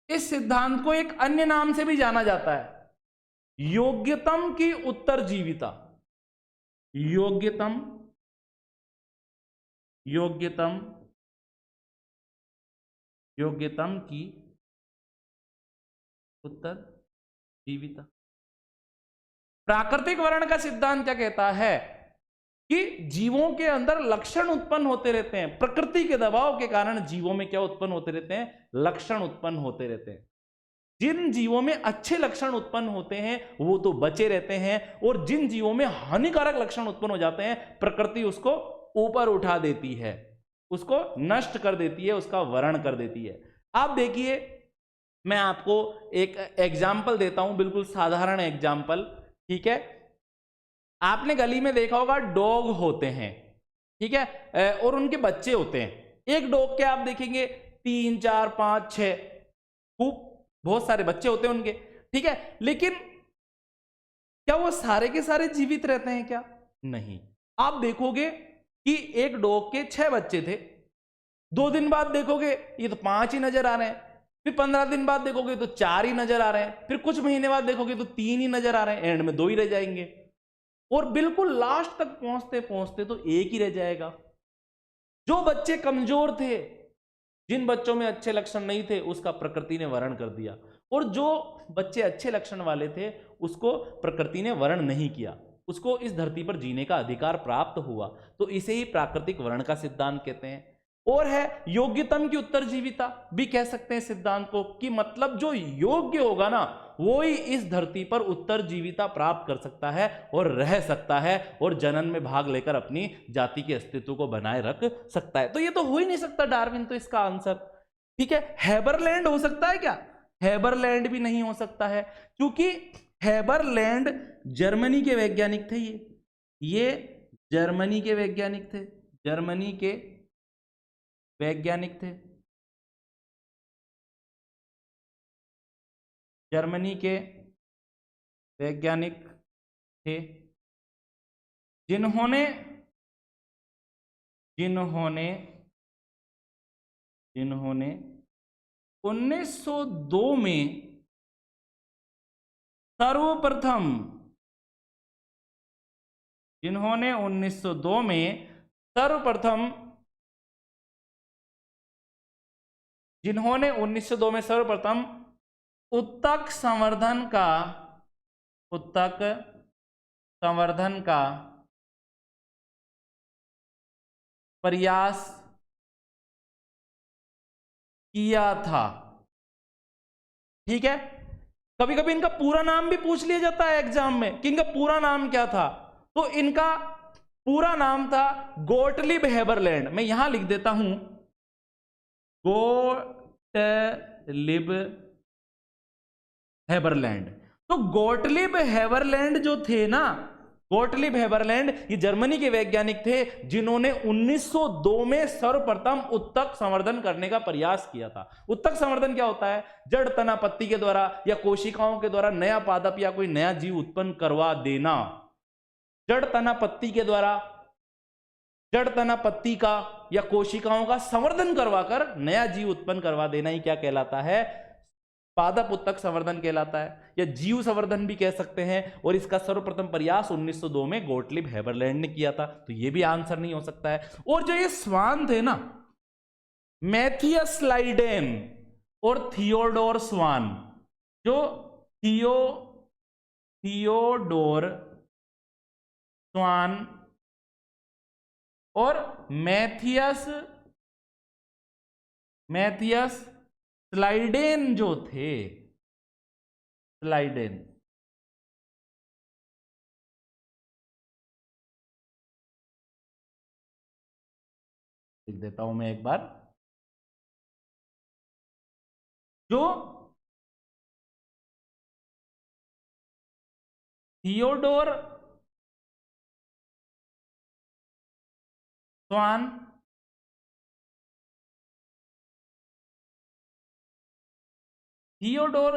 [SPEAKER 1] इस सिद्धांत को एक अन्य नाम से भी जाना जाता है, योग्यतम की उत्तरजीविता। योग्यतम की उत्तरजीविता। प्राकृतिक वर्ण का सिद्धांत क्या कहता है? कि जीवों के अंदर लक्षण उत्पन्न होते रहते हैं, प्रकृति के दबाव के कारण जीवों में क्या उत्पन्न होते रहते हैं? लक्षण उत्पन्न होते रहते हैं। जिन जीवों में अच्छे लक्षण उत्पन्न होते हैं वो तो बचे रहते हैं, और जिन जीवों में हानिकारक लक्षण उत्पन्न हो जाते हैं, प्रकृति उसको ऊपर उठा देती है, उसको नष्ट कर देती है, उसका वर्ण कर देती है। आप देखिए, मैं आपको एक एग्जाम्पल देता हूं, बिल्कुल साधारण एग्जाम्पल, ठीक है। आपने गली में देखा होगा, डॉग होते हैं, ठीक है, और उनके बच्चे होते हैं। एक डॉग के आप देखेंगे 3, 4, 5, 6, खूब बहुत सारे बच्चे होते हैं उनके, ठीक है। लेकिन क्या वो सारे के सारे जीवित रहते हैं? क्या नहीं। आप देखोगे कि एक डॉग के 6 बच्चे थे, 2 दिन बाद देखोगे ये तो 5 ही नजर आ रहे हैं, फिर 15 दिन बाद देखोगे तो 4 ही नजर आ रहे हैं, फिर कुछ महीने बाद देखोगे तो 3 ही नजर आ रहे हैं, एंड में 2 ही रह जाएंगे, और बिल्कुल लास्ट तक पहुंचते पहुंचते तो 1 ही रह जाएगा। जो बच्चे कमजोर थे, जिन बच्चों में अच्छे लक्षण नहीं थे, उसका प्रकृति ने वर्ण कर दिया, और जो बच्चे अच्छे लक्षण वाले थे उसको प्रकृति ने वर्ण नहीं किया, उसको इस धरती पर जीने का अधिकार प्राप्त हुआ। तो इसे ही प्राकृतिक वर्ण का सिद्धांत कहते हैं। और है योग्यतम की उत्तरजीविता भी कह सकते हैं सिद्धांत को, कि मतलब जो योग्य होगा ना, वो ही इस धरती पर उत्तरजीविता प्राप्त कर सकता है और रह सकता है, और जनन में भाग लेकर अपनी जाति के अस्तित्व को बनाए रख सकता है। तो ये तो हो ही नहीं सकता डार्विन, तो इसका आंसर, ठीक है। हैबरलैंड हो सकता है क्या? हेबरलैंड भी नहीं हो सकता है, क्योंकि हेबरलैंड जर्मनी के वैज्ञानिक थे। ये जर्मनी के वैज्ञानिक थे, जर्मनी के वैज्ञानिक थे, जर्मनी के वैज्ञानिक थे, जिन्होंने जिन्होंने जिन्होंने 1902 में सर्वप्रथम जिन्होंने 1902 में सर्वप्रथम जिन्होंने 1902 में सर्वप्रथम उत्तक संवर्धन का प्रयास किया था। ठीक है, कभी कभी इनका पूरा नाम भी पूछ लिया जाता है एग्जाम में कि इनका पूरा नाम क्या था। तो इनका पूरा नाम था गोटलिब हेबरलैंड। मैं यहां लिख देता हूं गोटलिब हेबरलैंड। तो गोटलिब हेबरलैंड जो थे ना, गोटलिब हेबरलैंड ये जर्मनी के वैज्ञानिक थे जिन्होंने 1902 में सर्वप्रथम उत्तक संवर्धन करने का प्रयास किया था। उत्तक संवर्धन क्या होता है? जड़ तना पत्ती के द्वारा या कोशिकाओं के द्वारा नया पादप या कोई नया जीव उत्पन्न करवा देना। जड़ तना पत्ती के द्वारा, जड़ तना पत्ती का या कोशिकाओं का संवर्धन करवाकर नया जीव उत्पन्न करवा देना ही क्या कहलाता है? पादप उत्तक संवर्धन कहलाता है, या जीव संवर्धन भी कह सकते हैं। और इसका सर्वप्रथम प्रयास 1902 में गोटलिब हेबरलैंड ने किया था। तो ये भी आंसर नहीं हो सकता है। और जो ये स्वान थे ना, मैथियस लाइडेन और थियोडोर स्वान, जो थियोडोर स्वान और मैथियस स्लाइडेन जो थे, स्लाइडेन, लिख देता हूं मैं एक बार, जो थियोडोर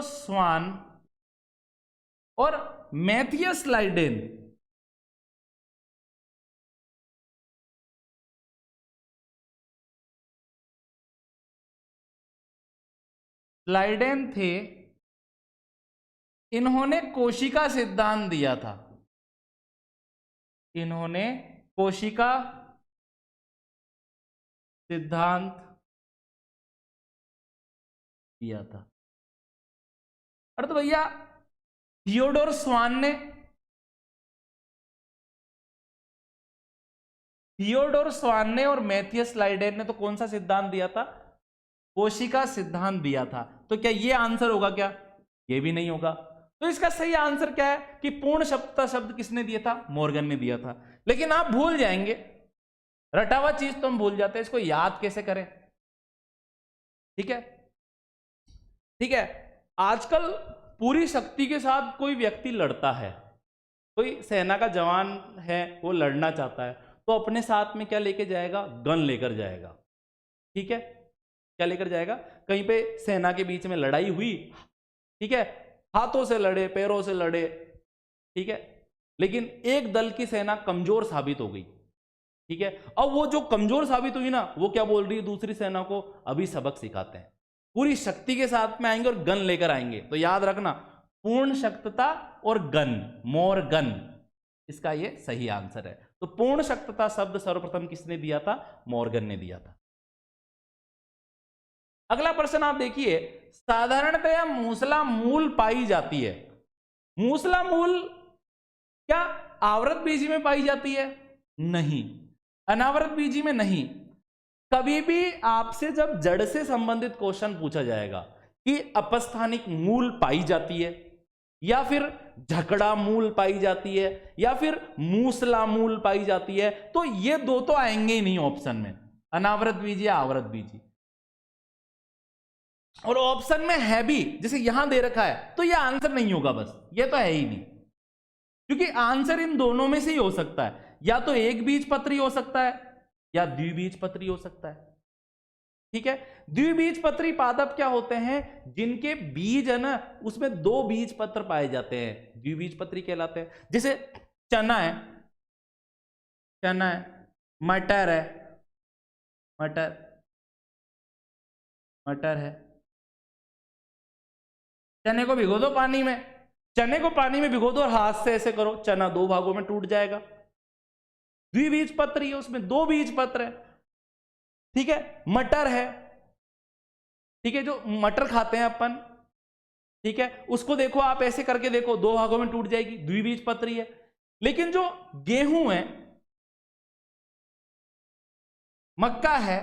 [SPEAKER 1] स्वान और मैथियस लाइडेन थे, इन्होंने कोशिका सिद्धांत दिया था। इन्होंने कोशिका सिद्धांत दिया था। अरे तो भैया थियोडोर स्वान ने और मैथियस लाइडेन ने तो कौन सा सिद्धांत दिया था? कोशिका सिद्धांत दिया था। तो क्या ये आंसर होगा? क्या ये भी नहीं होगा। तो इसका सही आंसर क्या है कि पूर्ण शब्दता शब्द किसने दिया था? मॉर्गन ने दिया था। लेकिन आप भूल जाएंगे, रटा हुआ चीज तो हम भूल जाते हैं, इसको याद कैसे करें? ठीक है, ठीक है। आजकल पूरी शक्ति के साथ कोई व्यक्ति लड़ता है, कोई सेना का जवान है, वो लड़ना चाहता है, तो अपने साथ में क्या लेके जाएगा? गन लेकर जाएगा। ठीक है, क्या लेकर जाएगा? कहीं पे सेना के बीच में लड़ाई हुई, ठीक है, हाथों से लड़े, पैरों से लड़े, ठीक है, लेकिन एक दल की सेना कमजोर साबित हो गई। ठीक है, अब वो जो कमजोर साबित हुई ना, वो क्या बोल रही है दूसरी सेना को? अभी सबक सिखाते हैं। पूरी शक्ति के साथ में आएंगे और गन लेकर आएंगे। तो याद रखना, पूर्ण शक्तता और गन, मोर गन, इसका ये सही आंसर है। तो पूर्ण शक्तता शब्द सर्वप्रथम किसने दिया था? मॉर्गन ने दिया था। अगला प्रश्न आप देखिए, साधारणतया मूसला मूल पाई जाती है। मूसला मूल क्या आवृत बीजी में पाई जाती है? नहीं, अनावृत बीजी में नहीं। कभी भी आपसे जब जड़ से संबंधित क्वेश्चन पूछा जाएगा कि अपस्थानिक मूल पाई जाती है, या फिर झकड़ा मूल पाई जाती है, या फिर मूसला मूल पाई जाती है, तो ये दो तो आएंगे ही नहीं ऑप्शन में, अनावृत बीजी या आवृत बीजी। और ऑप्शन में है भी, जैसे यहां दे रखा है, तो ये आंसर नहीं होगा, बस ये तो है ही नहीं, क्योंकि आंसर इन दोनों में से ही हो सकता है, या तो एक बीजपत्री हो सकता है या द्विबीजपत्री हो सकता है। ठीक है, द्विबीजपत्री पादप क्या होते हैं, जिनके बीज है ना उसमें दो बीज पत्र पाए जाते हैं, द्विबीजपत्री कहलाते हैं। जैसे चना है, चना है, मटर है, मटर, मटर है। चने को भिगो दो पानी में, चने को पानी में भिगो दो और हाथ से ऐसे करो, चना दो भागों में टूट जाएगा। द्विबीजपत्री है, उसमें दो बीज पत्र है। ठीक है, मटर है, ठीक है, जो मटर खाते हैं अपन, ठीक है, उसको देखो आप ऐसे करके देखो, दो भागों में टूट जाएगी, द्विबीजपत्री है। लेकिन जो गेहूं है, मक्का है,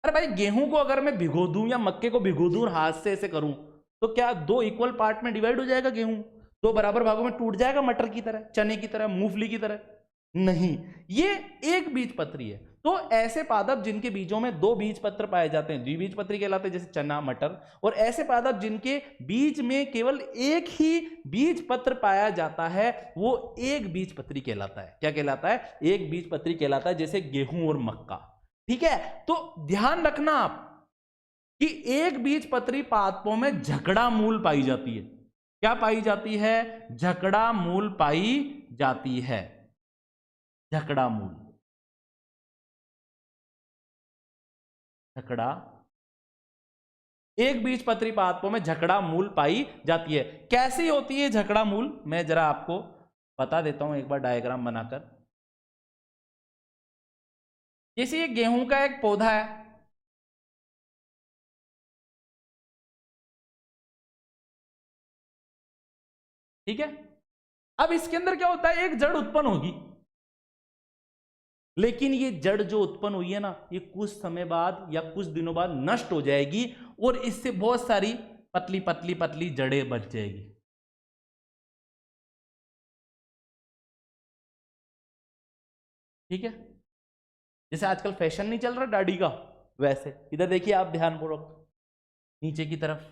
[SPEAKER 1] अरे भाई गेहूं को अगर मैं भिगो दूं या मक्के को भिगो दूं और हाथ से ऐसे करूं, तो क्या दो इक्वल पार्ट में डिवाइड हो जाएगा गेहूं, दो बराबर भागों में टूट जाएगा, मटर की तरह, चने की तरह, मूंगफली की तरह? नहीं, ये एक बीजपत्री है। तो ऐसे पादप जिनके बीजों में दो बीज पत्र पाए जाते हैं द्विबीजपत्री कहलाते हैं, जैसे चना, मटर। और ऐसे पादप जिनके बीज में केवल एक ही बीज पत्र पाया जाता है, वो एक बीजपत्री कहलाता है। क्या कहलाता है? एक बीजपत्री कहलाता है, जैसे गेहूं और मक्का। ठीक है, तो ध्यान रखना आप कि एक बीजपत्री पादपों में झकड़ा मूल पाई जाती है। क्या पाई जाती है? झकड़ा मूल पाई जाती है, झकड़ा मूल, झकड़ा, एक बीजपत्री पादपों में झकड़ा मूल पाई जाती है। कैसी होती है झकड़ा मूल? मैं जरा आपको बता देता हूं एक बार डायग्राम बनाकर। जैसे ये गेहूं का एक पौधा है, ठीक है, अब इसके अंदर क्या होता है, एक जड़ उत्पन्न होगी, लेकिन ये जड़ जो उत्पन्न हुई है ना, ये कुछ समय बाद या कुछ दिनों बाद नष्ट हो जाएगी और इससे बहुत सारी पतली पतली पतली जड़ें बच जाएगी। ठीक है, जैसे आजकल फैशन नहीं चल रहा दाढ़ी का, वैसे इधर देखिए आप ध्यानपूर्वक, नीचे की तरफ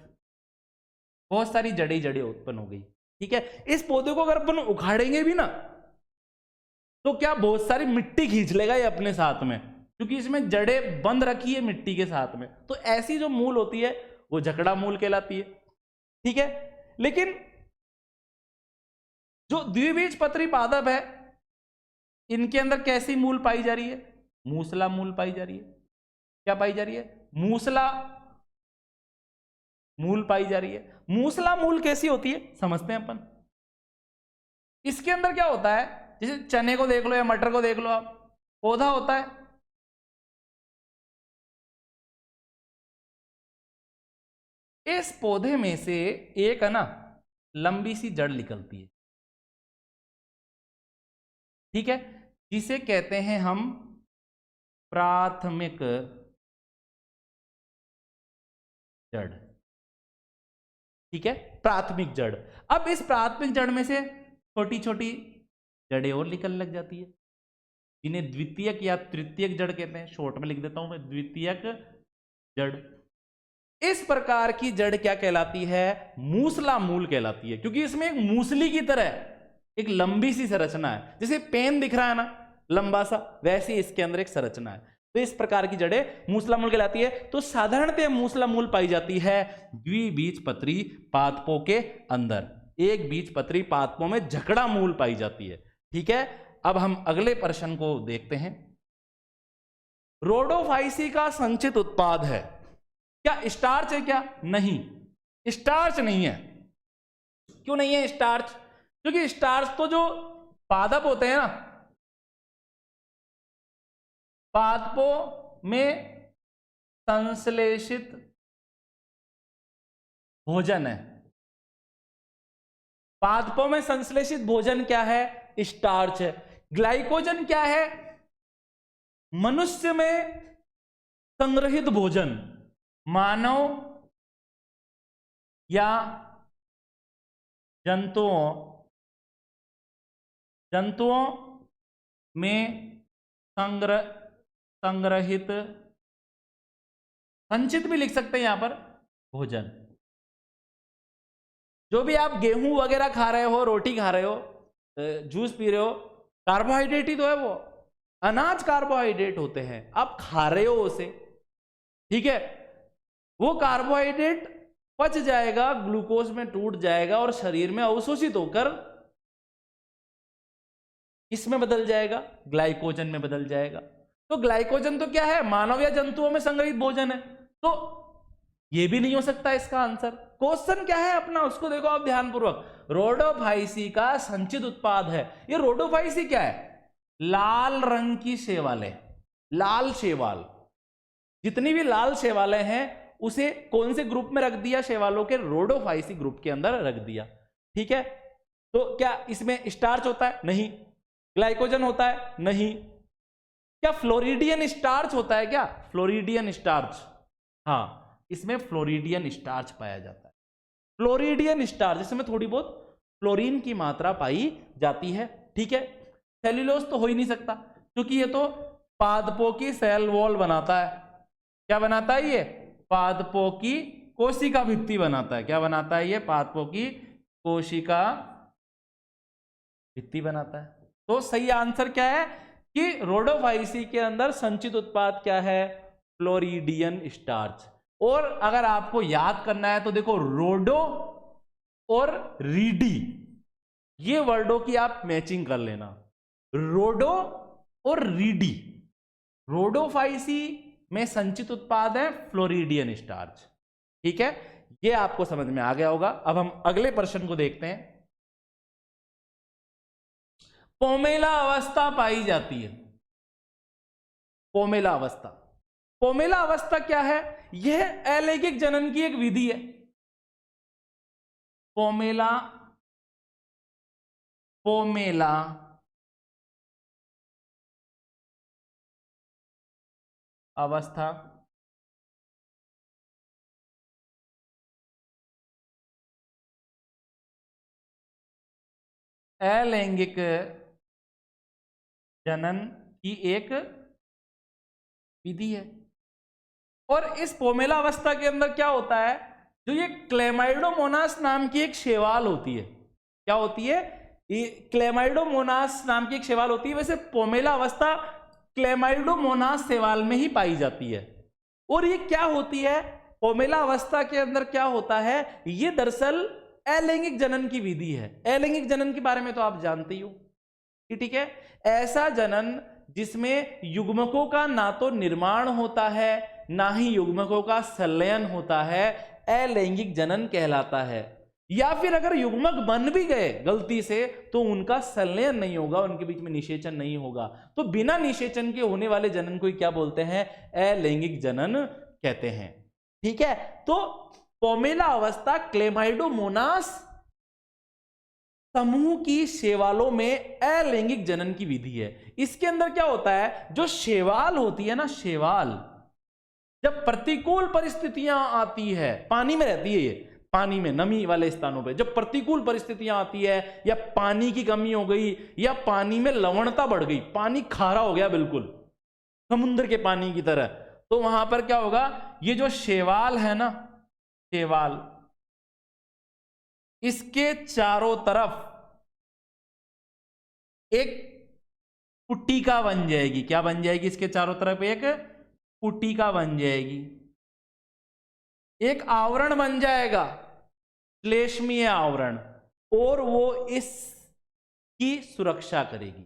[SPEAKER 1] बहुत सारी जड़ें जड़ें उत्पन्न हो गई। ठीक है, इस पौधे को अगर अपन उखाड़ेंगे भी ना, तो क्या बहुत सारी मिट्टी खींच लेगा ये अपने साथ में, क्योंकि इसमें जड़ें बंद रखी है मिट्टी के साथ में। तो ऐसी जो मूल होती है वो झकड़ा मूल कहलाती है। ठीक है, लेकिन जो द्विबीजपत्री पादप है, इनके अंदर कैसी मूल पाई जा रही है? मूसला मूल पाई जा रही है। क्या पाई जा रही है? मूसला मूल पाई जा रही है। मूसला मूल कैसी होती है समझते हैं अपन। इसके अंदर क्या होता है, जैसे चने को देख लो या मटर को देख लो आप, पौधा होता है, इस पौधे में से एक है ना लंबी सी जड़ निकलती है, ठीक है, जिसे कहते हैं हम प्राथमिक जड़। ठीक है, प्राथमिक जड़। अब इस प्राथमिक जड़ में से छोटी छोटी जड़ें और निकलने लग जाती है, जिन्हें द्वितीयक या तृतीयक जड़ कहते हैं। शॉर्ट में लिख देता हूं मैं, द्वितीयक जड़। इस प्रकार की जड़ क्या कहलाती है? मूसला मूल कहलाती है, क्योंकि इसमें एक मूसली की तरह एक लंबी सी संरचना है, जैसे पेन दिख रहा है ना लंबा सा, वैसे इसके अंदर एक संरचना है। तो इस प्रकार की जड़ें मूसला मूल कहलाती है। तो साधारणतः मूसला मूल पाई जाती है द्विबीजपत्री पादपों के अंदर, एक बीजपत्री पादपों में झकड़ा मूल पाई जाती है। ठीक है, अब हम अगले प्रश्न को देखते हैं। रोडोफाइसी का संचित उत्पाद है, क्या स्टार्च है? क्या नहीं, स्टार्च नहीं है। क्यों नहीं है स्टार्च? क्योंकि स्टार्च तो जो पादप होते हैं ना, पादपों में संश्लेषित भोजन है। पादपों में संश्लेषित भोजन क्या है? स्टार्च है। ग्लाइकोजन क्या है? मनुष्य में संग्रहित भोजन, मानव या जंतुओं में संग्रहित संचित भी लिख सकते हैं यहां पर भोजन। जो भी आप गेहूं वगैरह खा रहे हो, रोटी खा रहे हो, जूस पी रहे हो, कार्बोहाइड्रेट ही तो है वो, अनाज कार्बोहाइड्रेट होते हैं, आप खा रहे हो उसे, ठीक है। वो कार्बोहाइड्रेट पच जाएगा, ग्लूकोज में टूट जाएगा और शरीर में अवशोषित होकर इसमें बदल जाएगा, ग्लाइकोजन में बदल जाएगा। तो ग्लाइकोजन तो क्या है, मानव या जंतुओं में संग्रहित भोजन है, तो ये भी नहीं हो सकता इसका आंसर। क्वेश्चन क्या है अपना, उसको देखो आप ध्यानपूर्वक। रोडोफाइसी का संचित उत्पाद है। ये रोडोफाइसी क्या है, लाल रंग की शैवालें, लाल शैवाल, जितनी भी लाल शैवालें हैं उसे कौन से ग्रुप में रख दिया, शैवालों के रोडोफाइसी ग्रुप के अंदर रख दिया, ठीक है। तो क्या इसमें स्टार्च होता है, नहीं। ग्लाइकोजन होता है, नहीं। क्या फ्लोरिडियन स्टार्च होता है, क्या फ्लोरिडियन स्टार्च, हाँ इसमें फ्लोरिडियन स्टार्च पाया जाता है। फ्लोरिडियन स्टार्च, इसमें थोड़ी बहुत फ्लोरीन की मात्रा पाई जाती है, ठीक है। सेल्यूलोज तो हो ही नहीं सकता, क्योंकि ये तो पादपों की सेल वॉल बनाता है। क्या बनाता है ये, पादपों की कोशिका भित्ति बनाता है। क्या बनाता है ये, पादपों की कोशिका भित्ति बनाता है। तो सही आंसर क्या है कि रोडोफाइसी के अंदर संचित उत्पाद क्या है, फ्लोरिडियन स्टार्च। और अगर आपको याद करना है तो देखो, रोडो और रीडी, ये वर्डों की आप मैचिंग कर लेना, रोडो और रीडी। रोडोफाइसी में संचित उत्पाद है फ्लोरिडियन स्टार्च, ठीक है। ये आपको समझ में आ गया होगा। अब हम अगले प्रश्न को देखते हैं। पोमेला अवस्था पाई जाती है, पोमेला अवस्था, पोमेला अवस्था क्या है, यह अलैंगिक जनन की एक विधि है। पोमेला, पोमेला अवस्था अलैंगिक जनन की एक विधि है। और इस पोमेला अवस्था के अंदर क्या होता है, जो ये क्लेमाइडोमोनास नाम की एक शैवाल होती है, क्या होती है, ये क्लेमाइडोमोनास नाम की एक शैवाल होती है। वैसे पोमेला अवस्था क्लेमाइडोमोनास शैवाल में ही पाई जाती है। और ये क्या होती है, पोमेला अवस्था के अंदर क्या होता है, ये दरअसल अलैंगिक जनन की विधि है। अलैंगिक जनन के बारे में तो आप जानते ही हो, ठीक है। ऐसा जनन जिसमें युग्मकों का ना तो निर्माण होता है ना ही युग्मकों का संलयन होता है, अलैंगिक जनन कहलाता है। या फिर अगर युग्मक बन भी गए गलती से तो उनका संलयन नहीं होगा, उनके बीच में निषेचन नहीं होगा। तो बिना निषेचन के होने वाले जनन को क्या बोलते हैं, अलैंगिक जनन कहते हैं, ठीक है। तो पोमेला अवस्था क्लेमाइडोमोनास समूह की शैवालों में अलैंगिक जनन की विधि है। इसके अंदर क्या होता है, जो शैवाल होती है ना, शैवाल जब प्रतिकूल परिस्थितियां आती है, पानी में रहती है ये, पानी में नमी वाले स्थानों पे जब प्रतिकूल परिस्थितियां आती है, या पानी की कमी हो गई, या पानी में लवणता बढ़ गई, पानी खारा हो गया बिल्कुल समुद्र के पानी की तरह, तो वहां पर क्या होगा, ये जो शैवाल है ना, शैवाल, इसके चारों तरफ एक पुट्टिका बन जाएगी। क्या बन जाएगी, इसके चारों तरफ एक पुट्टिका बन जाएगी, एक आवरण बन जाएगा, श्लेष्मीय आवरण, और वो इसकी सुरक्षा करेगी,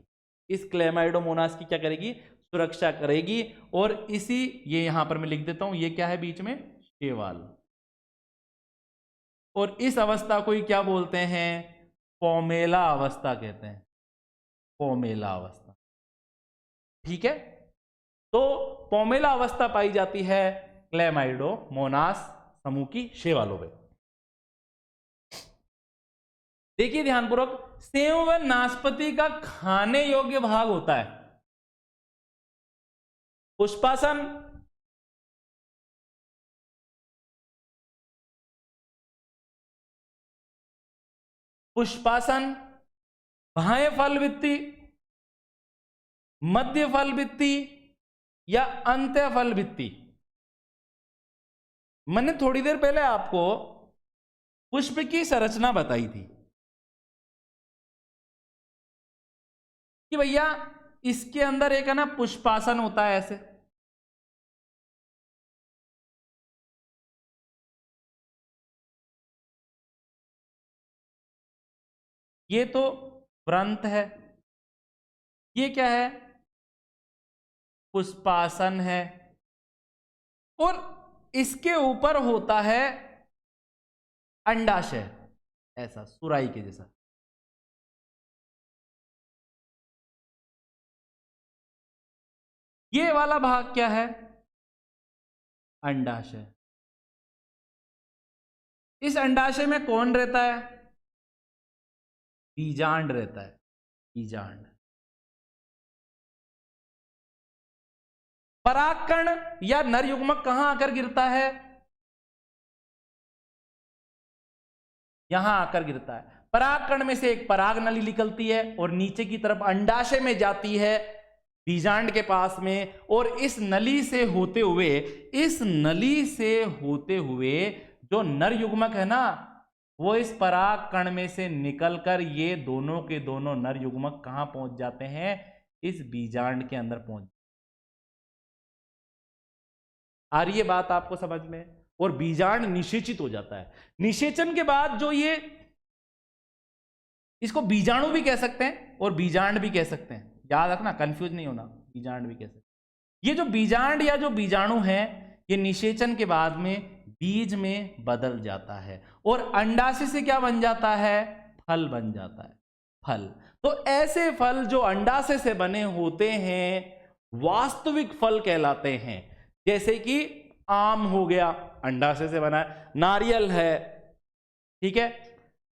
[SPEAKER 1] इस क्लेमाइडोमोनास की क्या करेगी, सुरक्षा करेगी। और इसी, ये यहां पर मैं लिख देता हूं, ये क्या है बीच में, शैवाल। और इस अवस्था को ही क्या बोलते हैं, पोमेला अवस्था कहते हैं, पोमेला अवस्था, ठीक है। तो पोमेला अवस्था पाई जाती है क्लेमाइडोमोनास समूह की शैवालों में। देखिए ध्यानपूर्वक, सेव व नाशपाती का खाने योग्य भाग होता है पुष्पासन, पुष्पासन, बाह्य फल भित्ति, मध्य फल भित्ति, या अंत्य फल भित्ति। मैंने थोड़ी देर पहले आपको पुष्प की संरचना बताई थी कि भैया इसके अंदर एक है ना पुष्पासन होता है ऐसे, ये तो वृंत है, ये क्या है, पुष्पासन है, और इसके ऊपर होता है अंडाशय, ऐसा सुराई के जैसा। ये वाला भाग क्या है, अंडाशय। इस अंडाशय में कौन रहता है, बीजांड रहता है, बीजांड। परागकण या नर युग्मक कहां आकर गिरता है, यहां आकर गिरता है। परागकण में से एक पराग नली निकलती है और नीचे की तरफ अंडाशय में जाती है बीजांड के पास में, और इस नली से होते हुए जो नर युग्मक है ना, वो इस पराग कण में से निकलकर ये दोनों के दोनों नर युग्मक कहां पहुंच जाते हैं, इस बीजांड के अंदर पहुंच। आ रही है बात आपको समझ में? और बीजांड निषेचित हो जाता है। निषेचन के बाद जो ये, इसको बीजाणु भी कह सकते हैं और बीजांड भी कह सकते हैं, याद रखना, कंफ्यूज नहीं होना, बीजांड भी कह सकते हैं। ये जो बीजांड या जो बीजाणु है, ये निषेचन के बाद में बीज में बदल जाता है और अंडाशय से क्या बन जाता है, फल बन जाता है, फल। तो ऐसे फल जो अंडाशय से बने होते हैं वास्तविक फल कहलाते हैं। जैसे कि आम हो गया, अंडाशय से बना है, नारियल है, ठीक है।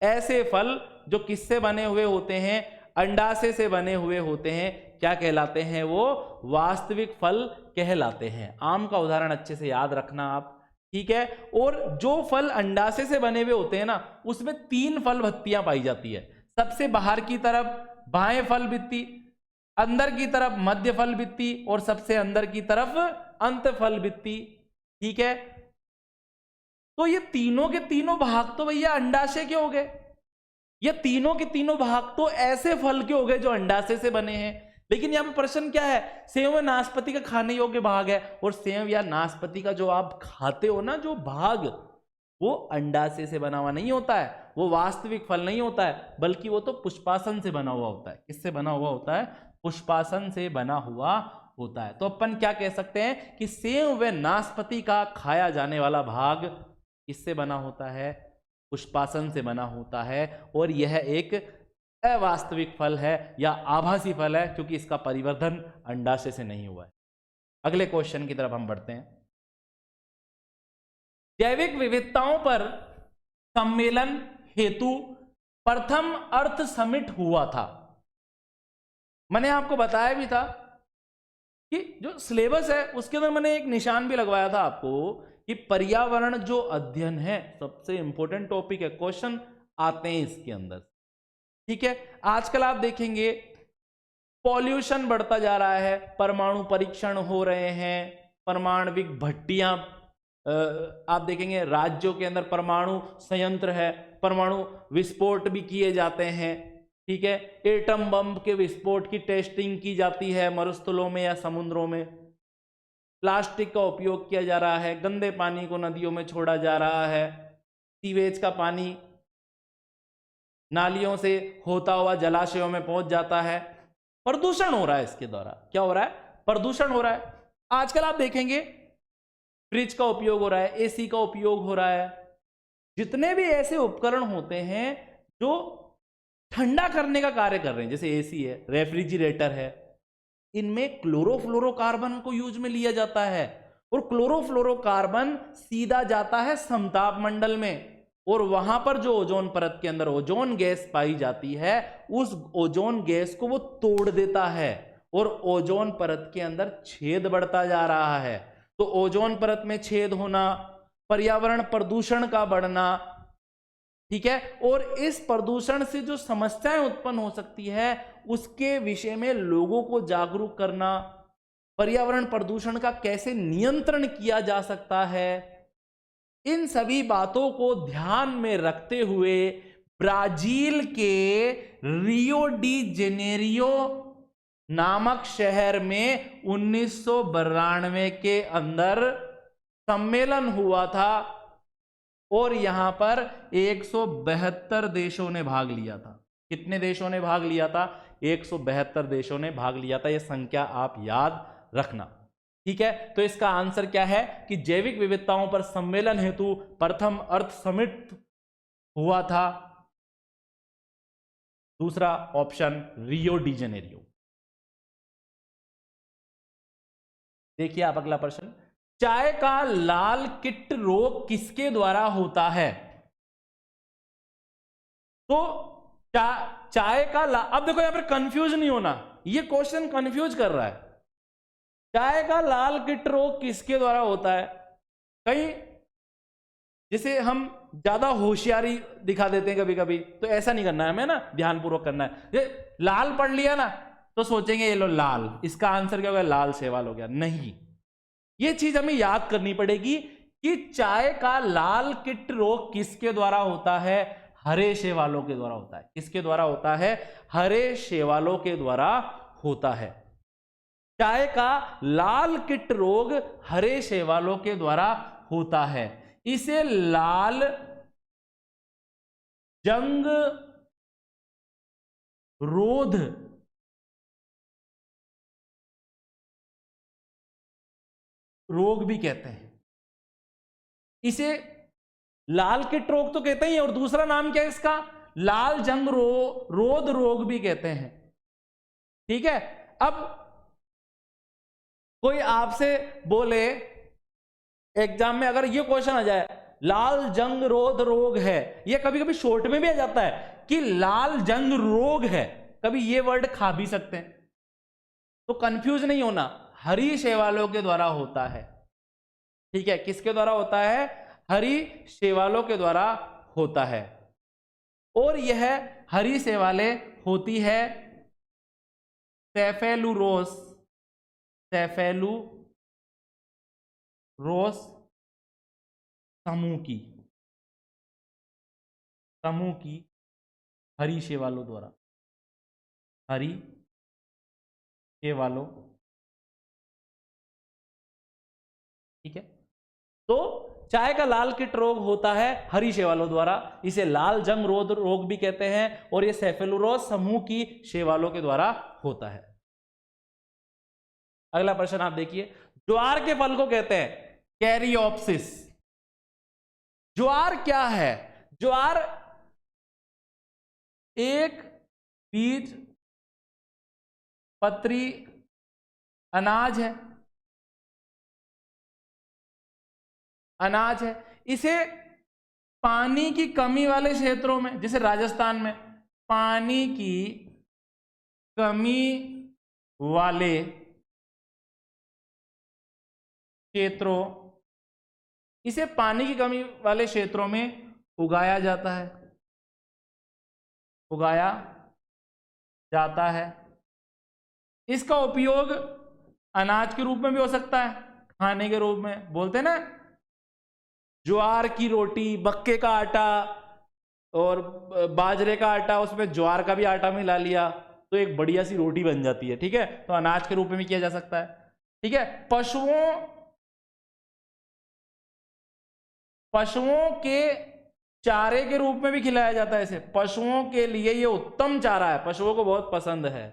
[SPEAKER 1] ऐसे फल जो किससे बने हुए होते हैं, अंडाशय से बने हुए होते हैं, क्या कहलाते हैं, वो वास्तविक फल कहलाते हैं। आम का उदाहरण अच्छे से याद रखना आप, ठीक है। और जो फल अंडाशय से बने हुए होते हैं ना, उसमें 3 फल भत्तियां पाई जाती है। सबसे बाहर की तरफ बाएं फल भित्ति, अंदर की तरफ मध्य फल भित्ति, और सबसे अंदर की तरफ अंत फल भित्ति, ठीक है। तो ये तीनों के तीनों भाग तो भैया अंडाशय के हो गए, ये तीनों के तीनों भाग तो ऐसे फल के हो गए जो अंडाशय से बने हैं। लेकिन यहां पे प्रश्न क्या है, सेव में नाशपाती का खाने योग्य भाग है, और सेव या नाशपाती का जो आप खाते हो ना जो भाग, वो अंडाशय से बना हुआ नहीं होता है, वो वास्तविक फल नहीं होता है, बल्कि वो तो पुष्पासन से बना हुआ होता है। किससे बना हुआ होता है, पुष्पासन से बना हुआ होता है। तो अपन क्या कह सकते हैं कि सेव व नाशपाती का खाया जाने वाला भाग किससे बना होता है, पुष्पासन से बना होता है, और यह एक अवास्तविक फल है या आभासी फल है, क्योंकि इसका परिवर्धन अंडाशय से नहीं हुआ है। अगले क्वेश्चन की तरफ हम बढ़ते हैं। जैविक विविधताओं पर सम्मेलन हेतु प्रथम अर्थ समिट हुआ था। मैंने आपको बताया भी था कि जो सिलेबस है उसके अंदर मैंने एक निशान भी लगवाया था आपको कि पर्यावरण जो अध्ययन है सबसे इंपॉर्टेंट टॉपिक है, क्वेश्चन आते हैं इसके अंदर, ठीक है। आजकल आप देखेंगे पॉल्यूशन बढ़ता जा रहा है, परमाणु परीक्षण हो रहे हैं, परमाणविक भट्टियां, आप देखेंगे राज्यों के अंदर परमाणु संयंत्र है, परमाणु विस्फोट भी किए जाते हैं, ठीक है। एटम बम के विस्फोट की टेस्टिंग की जाती है मरुस्थलों में या समुद्रों में। प्लास्टिक का उपयोग किया जा रहा है, गंदे पानी को नदियों में छोड़ा जा रहा है, सीवेज का पानी नालियों से होता हुआ जलाशयों में पहुंच जाता है, प्रदूषण हो रहा है। इसके द्वारा क्या हो रहा है, प्रदूषण हो रहा है। आजकल आप देखेंगे फ्रिज का उपयोग हो रहा है, एसी का उपयोग हो रहा है, जितने भी ऐसे उपकरण होते हैं जो ठंडा करने का कार्य कर रहे हैं, जैसे एसी है, रेफ्रिजरेटर है, इनमें क्लोरोफ्लोरोकार्बन को यूज में लिया जाता है, और क्लोरोफ्लोरोकार्बन सीधा जाता है समताप मंडल में, और वहां पर जो ओजोन परत के अंदर ओजोन गैस पाई जाती है, उस ओजोन गैस को वो तोड़ देता है, और ओजोन परत के अंदर छेद बढ़ता जा रहा है। तो ओजोन परत में छेद होना, पर्यावरण प्रदूषण का बढ़ना, ठीक है, और इस प्रदूषण से जो समस्याएं उत्पन्न हो सकती है उसके विषय में लोगों को जागरूक करना, पर्यावरण प्रदूषण का कैसे नियंत्रण किया जा सकता है, इन सभी बातों को ध्यान में रखते हुए ब्राजील के रियो डी जेनेरियो नामक शहर में 1992 के अंदर सम्मेलन हुआ था और यहां पर 172 देशों ने भाग लिया था। कितने देशों ने भाग लिया था? 172 देशों ने भाग लिया था। यह संख्या आप याद रखना, ठीक है। तो इसका आंसर क्या है कि जैविक विविधताओं पर सम्मेलन हेतु प्रथम अर्थ समिट हुआ था। दूसरा ऑप्शन रियो डी जेनेरियो। देखिए आप अगला प्रश्न, चाय का लाल किट रोग किसके द्वारा होता है? तो चाय का अब देखो यहां पर कंफ्यूज नहीं होना, ये क्वेश्चन कंफ्यूज कर रहा है। चाय का लाल किट रोग किसके द्वारा होता है? कहीं जैसे हम ज्यादा होशियारी दिखा देते हैं कभी कभी, तो ऐसा नहीं करना है हमें ना, ध्यानपूर्वक करना है। ये लाल पढ़ लिया ना तो सोचेंगे ये लो लाल, इसका आंसर क्या हो गया? लाल सेवाल हो गया। नहीं, ये चीज हमें याद करनी पड़ेगी कि चाय का लाल किट रोग किसके द्वारा होता है? हरे शैवालों के द्वारा होता है। किसके द्वारा होता है? हरे शैवालों के द्वारा होता है। चाय का लाल किट रोग हरे शैवालों के द्वारा होता है। इसे लाल जंग रोध रोग भी कहते हैं। इसे लाल किट रोग तो कहते ही है, और दूसरा नाम क्या है इसका? लाल जंग रोध रोग भी कहते हैं, ठीक है। अब कोई आपसे बोले एग्जाम में, अगर ये क्वेश्चन आ जाए लाल जंग रोध रोग है, ये कभी कभी शॉर्ट में भी आ जाता है कि लाल जंग रोग है, कभी ये वर्ड खा भी सकते हैं, तो कंफ्यूज नहीं होना, हरी शैवालों के द्वारा होता है, ठीक है। किसके द्वारा होता है? हरी शैवालों के द्वारा होता है। और यह हरी शैवालें होती है सेफेलुरोस समूह की हरी शैवालों द्वारा, हरी शैवालों, ठीक है। तो चाय का लाल किट रोग होता है हरी शैवालों द्वारा, इसे लाल जंग रोध रोग भी कहते हैं, और यह सेफेलुरोस समूह की शैवालों के द्वारा होता है। अगला प्रश्न आप देखिए, ज्वार के फल को कहते हैं कैरियोप्सिस। ज्वार क्या है? ज्वार एक बीज पत्री अनाज है, अनाज है। इसे पानी की कमी वाले क्षेत्रों में, जैसे राजस्थान में पानी की कमी वाले क्षेत्रों, इसे पानी की कमी वाले क्षेत्रों में उगाया जाता है, उगाया जाता है। इसका उपयोग अनाज के रूप में भी हो सकता है, खाने के रूप में, बोलते हैं ना ज्वार की रोटी, मक्के का आटा और बाजरे का आटा, उसमें ज्वार का भी आटा मिला लिया तो एक बढ़िया सी रोटी बन जाती है, ठीक है। तो अनाज के रूप में भी किया जा सकता है, ठीक है। पशुओं के चारे के रूप में भी खिलाया जाता है इसे, पशुओं के लिए ये उत्तम चारा है, पशुओं को बहुत पसंद है,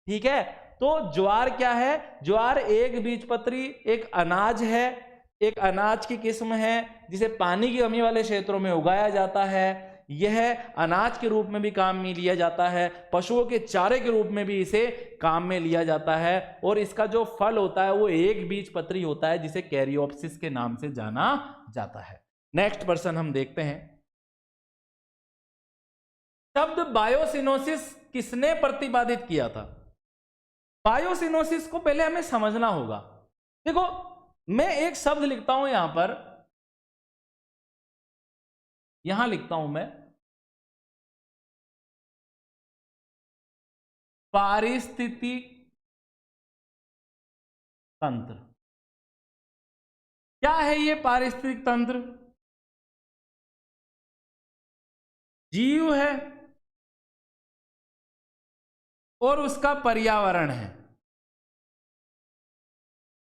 [SPEAKER 1] ठीक है। तो ज्वार क्या है? ज्वार एक बीजपत्री, एक अनाज है, एक अनाज की किस्म है जिसे पानी की कमी वाले क्षेत्रों में उगाया जाता है। यह अनाज के रूप में भी काम में लिया जाता है, पशुओं के चारे के रूप में भी इसे काम में लिया जाता है, और इसका जो फल होता है वो एक बीजपत्री होता है जिसे कैरियोप्सिस के नाम से जाना जाता है। नेक्स्ट पर्सन हम देखते हैं, शब्द बायोसिनोसिस किसने प्रतिपादित किया था? बायोसिनोसिस को पहले हमें समझना होगा। देखो मैं एक शब्द लिखता हूं यहां पर, यहां लिखता हूं मैं पारिस्थितिक तंत्र। क्या है ये पारिस्थितिक तंत्र? जीव है और उसका पर्यावरण है,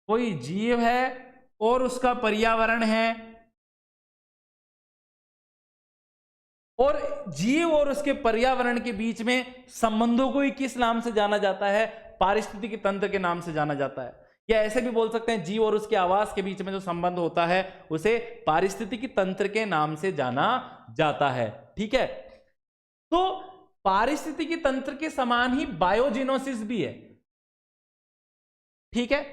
[SPEAKER 1] कोई जीव है और उसका पर्यावरण है, और जीव और उसके पर्यावरण के बीच में संबंधों को ही किस नाम से जाना जाता है? पारिस्थितिकी तंत्र के नाम से जाना जाता है। या ऐसे भी बोल सकते हैं, जीव और उसके आवास के बीच में जो संबंध होता है उसे पारिस्थितिकी तंत्र के नाम से जाना जाता है। ठीक है, तो पारिस्थितिकी तंत्र के समान ही बायोजिनोसिस भी है। ठीक है,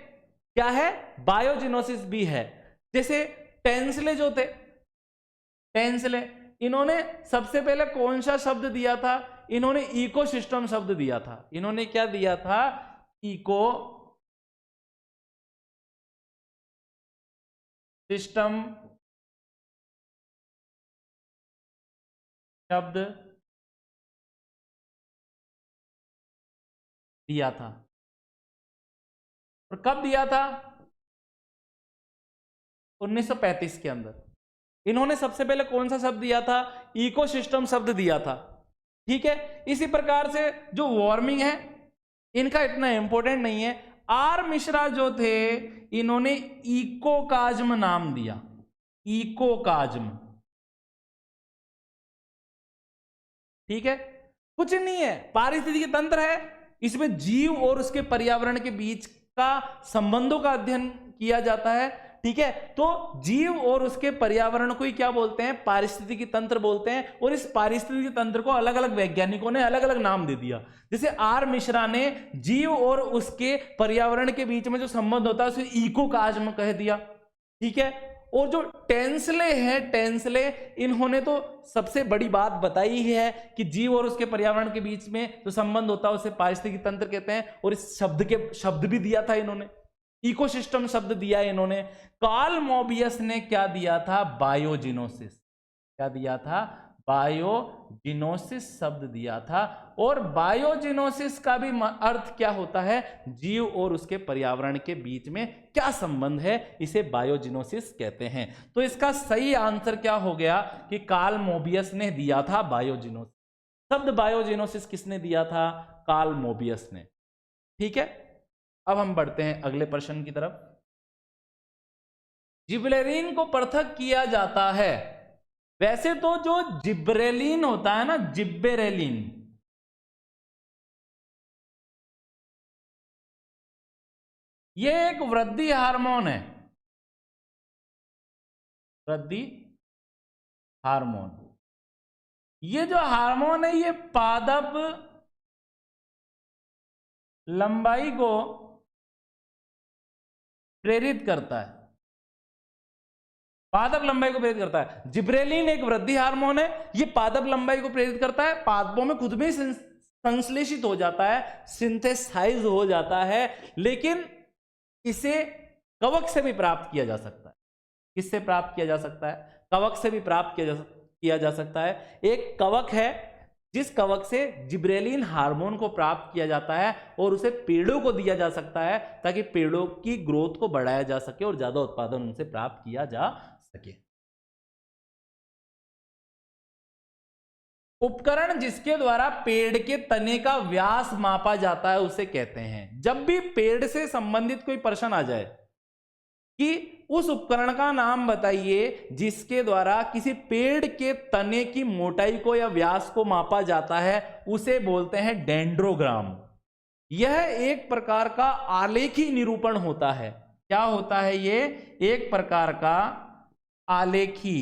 [SPEAKER 1] क्या है? बायोजिनोसिस भी है। जैसे टेंसले जो थे, टेंसले, इन्होंने सबसे पहले कौन सा शब्द दिया था? इन्होंने इकोसिस्टम शब्द दिया था। इन्होंने क्या दिया था? इको सिस्टम शब्द दिया था। और कब दिया था? 1935 के अंदर। इन्होंने सबसे पहले कौन सा शब्द दिया था? इकोसिस्टम शब्द दिया था। ठीक है, इसी प्रकार से जो वार्मिंग है इनका इतना इंपॉर्टेंट नहीं है। आर मिश्रा जो थे, इन्होंने इकोकाज्म नाम दिया, इकोकाज्म। ठीक है, कुछ नहीं है, पारिस्थितिकी तंत्र है, इसमें जीव और उसके पर्यावरण के बीच का संबंधों का अध्ययन किया जाता है। ठीक है, तो जीव और उसके पर्यावरण को ही क्या बोलते हैं? पारिस्थितिकी तंत्र बोलते हैं। और इस पारिस्थितिकी तंत्र को अलग अलग वैज्ञानिकों ने अलग अलग नाम दे दिया। जैसे आर मिश्रा ने जीव और उसके पर्यावरण के बीच में जो संबंध होता है उसे इकोकाज्म कह दिया। ठीक है, और जो टेंसले हैं, टेंसले, इन्होंने तो सबसे बड़ी बात बताई ही है कि जीव और उसके पर्यावरण के बीच में जो संबंध होता है उसे पारिस्थितिकी तंत्र कहते हैं। और इस शब्द भी दिया था इन्होंने, इकोसिस्टम शब्द दिया इन्होंने। कार्ल मोबियस ने क्या दिया था? बायोजिनोसिस। क्या दिया था? बायोजिनोसिस शब्द दिया था। और बायोजिनोसिस का भी अर्थ क्या होता है? जीव और उसके पर्यावरण के बीच में क्या संबंध है, इसे बायोजिनोसिस कहते हैं। तो इसका सही आंसर क्या हो गया कि कार्ल मोबियस ने दिया था बायोजिनोसिस। शब्द बायोजिनोसिस किसने दिया था? कार्ल मोबियस ने। ठीक है, अब हम बढ़ते हैं अगले प्रश्न की तरफ। जिबरेलिन को पृथक किया जाता है। वैसे तो जो जिब्रेलिन होता है ना, जिब्रेलिन, ये एक वृद्धि हार्मोन है, वृद्धि हार्मोन। ये जो हार्मोन है ये पादप लंबाई को प्रेरित करता है, पादप लंबाई को प्रेरित करता है। जिब्रेलिन एक वृद्धि हार्मोन है, ये पादप लंबाई को प्रेरित करता है, पादपों में खुद में संश्लेषित हो जाता है, सिंथेसाइज हो जाता है। लेकिन इसे कवक से भी प्राप्त किया जा सकता है। किससे प्राप्त किया जा सकता है? कवक से भी प्राप्त किया जा सकता है। एक कवक है जिस कवक से जिब्रेलिन हार्मोन को प्राप्त किया जाता है और उसे पेड़ों को दिया जा सकता है ताकि पेड़ों की ग्रोथ को बढ़ाया जा सके और ज्यादा उत्पादन उनसे प्राप्त किया जा सके। उपकरण जिसके द्वारा पेड़ के तने का व्यास मापा जाता है उसे कहते हैं। जब भी पेड़ से संबंधित कोई प्रश्न आ जाए कि उस उपकरण का नाम बताइए जिसके द्वारा किसी पेड़ के तने की मोटाई को या व्यास को मापा जाता है, उसे बोलते हैं डेंड्रोग्राम। यह एक प्रकार का आलेखी निरूपण होता है। क्या होता है ये? एक प्रकार का आलेखी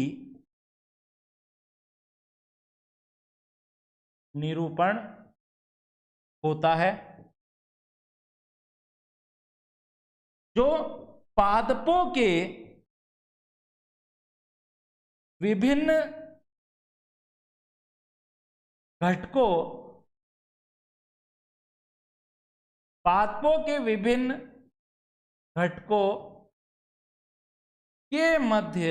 [SPEAKER 1] निरूपण होता है जो पादपों के विभिन्न घटकों, पादपों के विभिन्न घटकों के मध्य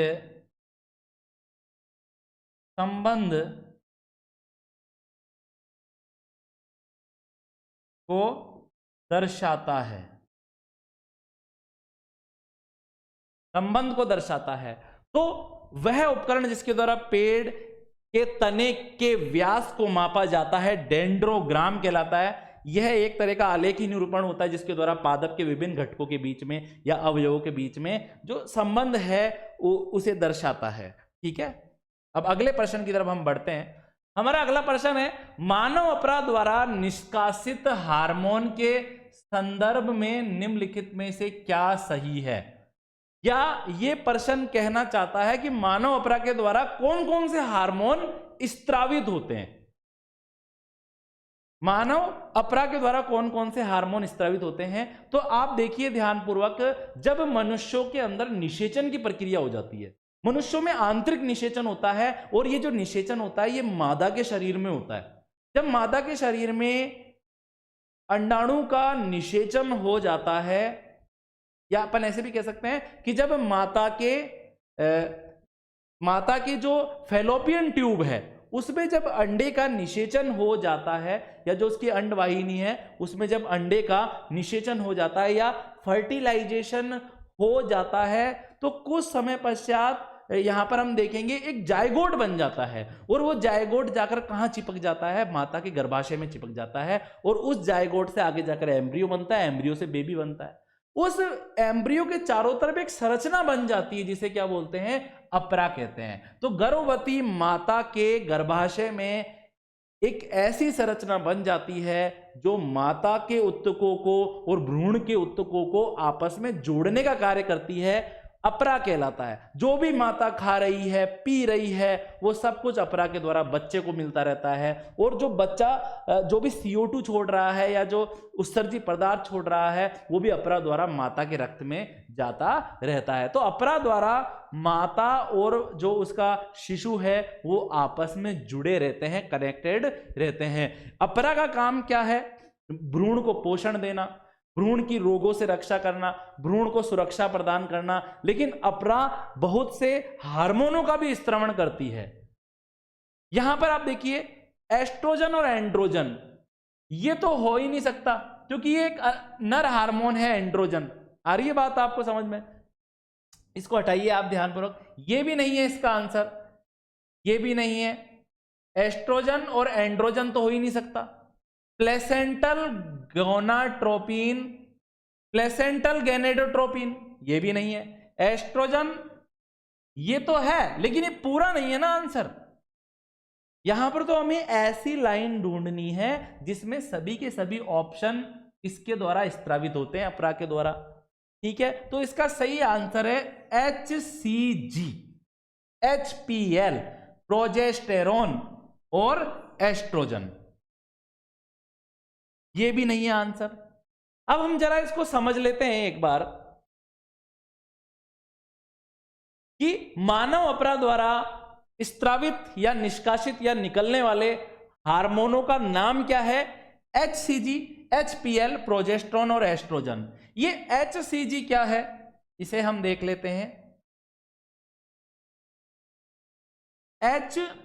[SPEAKER 1] संबंध को दर्शाता है, संबंध को दर्शाता है। तो वह उपकरण जिसके द्वारा पेड़ के तने के व्यास को मापा जाता है, डेंड्रोग्राम कहलाता है। यह एक तरह का आलेखी निरूपण होता है जिसके द्वारा पादप के विभिन्न घटकों के बीच में या अवयवों के बीच में जो संबंध है उसे दर्शाता है। ठीक है, अब अगले प्रश्न की तरफ हम बढ़ते हैं। हमारा अगला प्रश्न है, मानव अपराध द्वारा निष्कासित हार्मोन के संदर्भ में निम्नलिखित में से क्या सही है? या ये प्रश्न कहना चाहता है कि मानव अपराध के द्वारा कौन कौन से हार्मोन स्त्रावित होते हैं? मानव अपराध के द्वारा कौन कौन से हार्मोन स्त्रावित होते हैं? तो आप देखिए ध्यानपूर्वक, जब मनुष्यों के अंदर निषेचन की प्रक्रिया हो जाती है, मनुष्यों में आंतरिक निषेचन होता है, और ये जो निषेचन होता है ये मादा के शरीर में होता है। जब मादा के शरीर में अंडाणु का निषेचन हो जाता है, या अपन ऐसे भी कह सकते हैं कि जब माता के जो फैलोपियन ट्यूब है उसमें जब अंडे का निषेचन हो जाता है, या जो उसकी अंडवाहिनी है उसमें जब अंडे का निषेचन हो जाता है या फर्टिलाइजेशन हो जाता है, तो कुछ समय पश्चात यहां पर हम देखेंगे एक जायगोट बन जाता है, और वो जायगोट जाकर कहां चिपक जाता है? माता के गर्भाशय में चिपक जाता है, और उस जायगोट से आगे जाकर एम्ब्रियो बनता है, एम्ब्रियो से बेबी बनता है। उस एम्ब्रियो के चारों तरफ एक संरचना बन जाती है जिसे क्या बोलते हैं? अपरा कहते हैं। तो गर्भवती माता के गर्भाशय में एक ऐसी संरचना बन जाती है जो माता के उत्तकों को और भ्रूण के उत्तकों को आपस में जोड़ने का कार्य करती है, अपरा कहलाता है। जो भी माता खा रही है, पी रही है, वो सब कुछ अपरा के द्वारा बच्चे को मिलता रहता है, और जो बच्चा जो भी CO2 छोड़ रहा है या जो उत्सर्जी पदार्थ छोड़ रहा है वो भी अपरा द्वारा माता के रक्त में जाता रहता है। तो अपरा द्वारा माता और जो उसका शिशु है वो आपस में जुड़े रहते हैं, कनेक्टेड रहते हैं। अपरा का काम क्या है? भ्रूण को पोषण देना, भ्रूण की रोगों से रक्षा करना, भ्रूण को सुरक्षा प्रदान करना। लेकिन अपरा बहुत से हार्मोनों का भी स्त्रवण करती है। यहां पर आप देखिए, एस्ट्रोजन और एंड्रोजन, ये तो हो ही नहीं सकता क्योंकि ये एक नर हार्मोन है एंड्रोजन। आ रही है बात आपको समझ में? इसको हटाइए आप ध्यानपूर्वक, ये भी नहीं है इसका आंसर, ये भी नहीं है। एस्ट्रोजन और एंड्रोजन तो हो ही नहीं सकता। प्लेसेंटल गोनाट्रोपिन, प्लेसेंटल गैनेडोट्रोपिन, ये भी नहीं है। एस्ट्रोजन ये तो है लेकिन ये पूरा नहीं है ना आंसर। यहां पर तो हमें ऐसी लाइन ढूंढनी है जिसमें सभी के सभी ऑप्शन इसके द्वारा स्त्रावित होते हैं, अपरा के द्वारा। ठीक है, तो इसका सही आंसर है HCG, HPL, प्रोजेस्टेरोन और एस्ट्रोजन। ये भी नहीं है आंसर। अब हम जरा इसको समझ लेते हैं एक बार कि मानव अपरा द्वारा स्त्रावित या निष्कासित या निकलने वाले हार्मोनों का नाम क्या है? HCG, HPL, प्रोजेस्टेरोन और एस्ट्रोजन। ये HCG क्या है इसे हम देख लेते हैं। HCG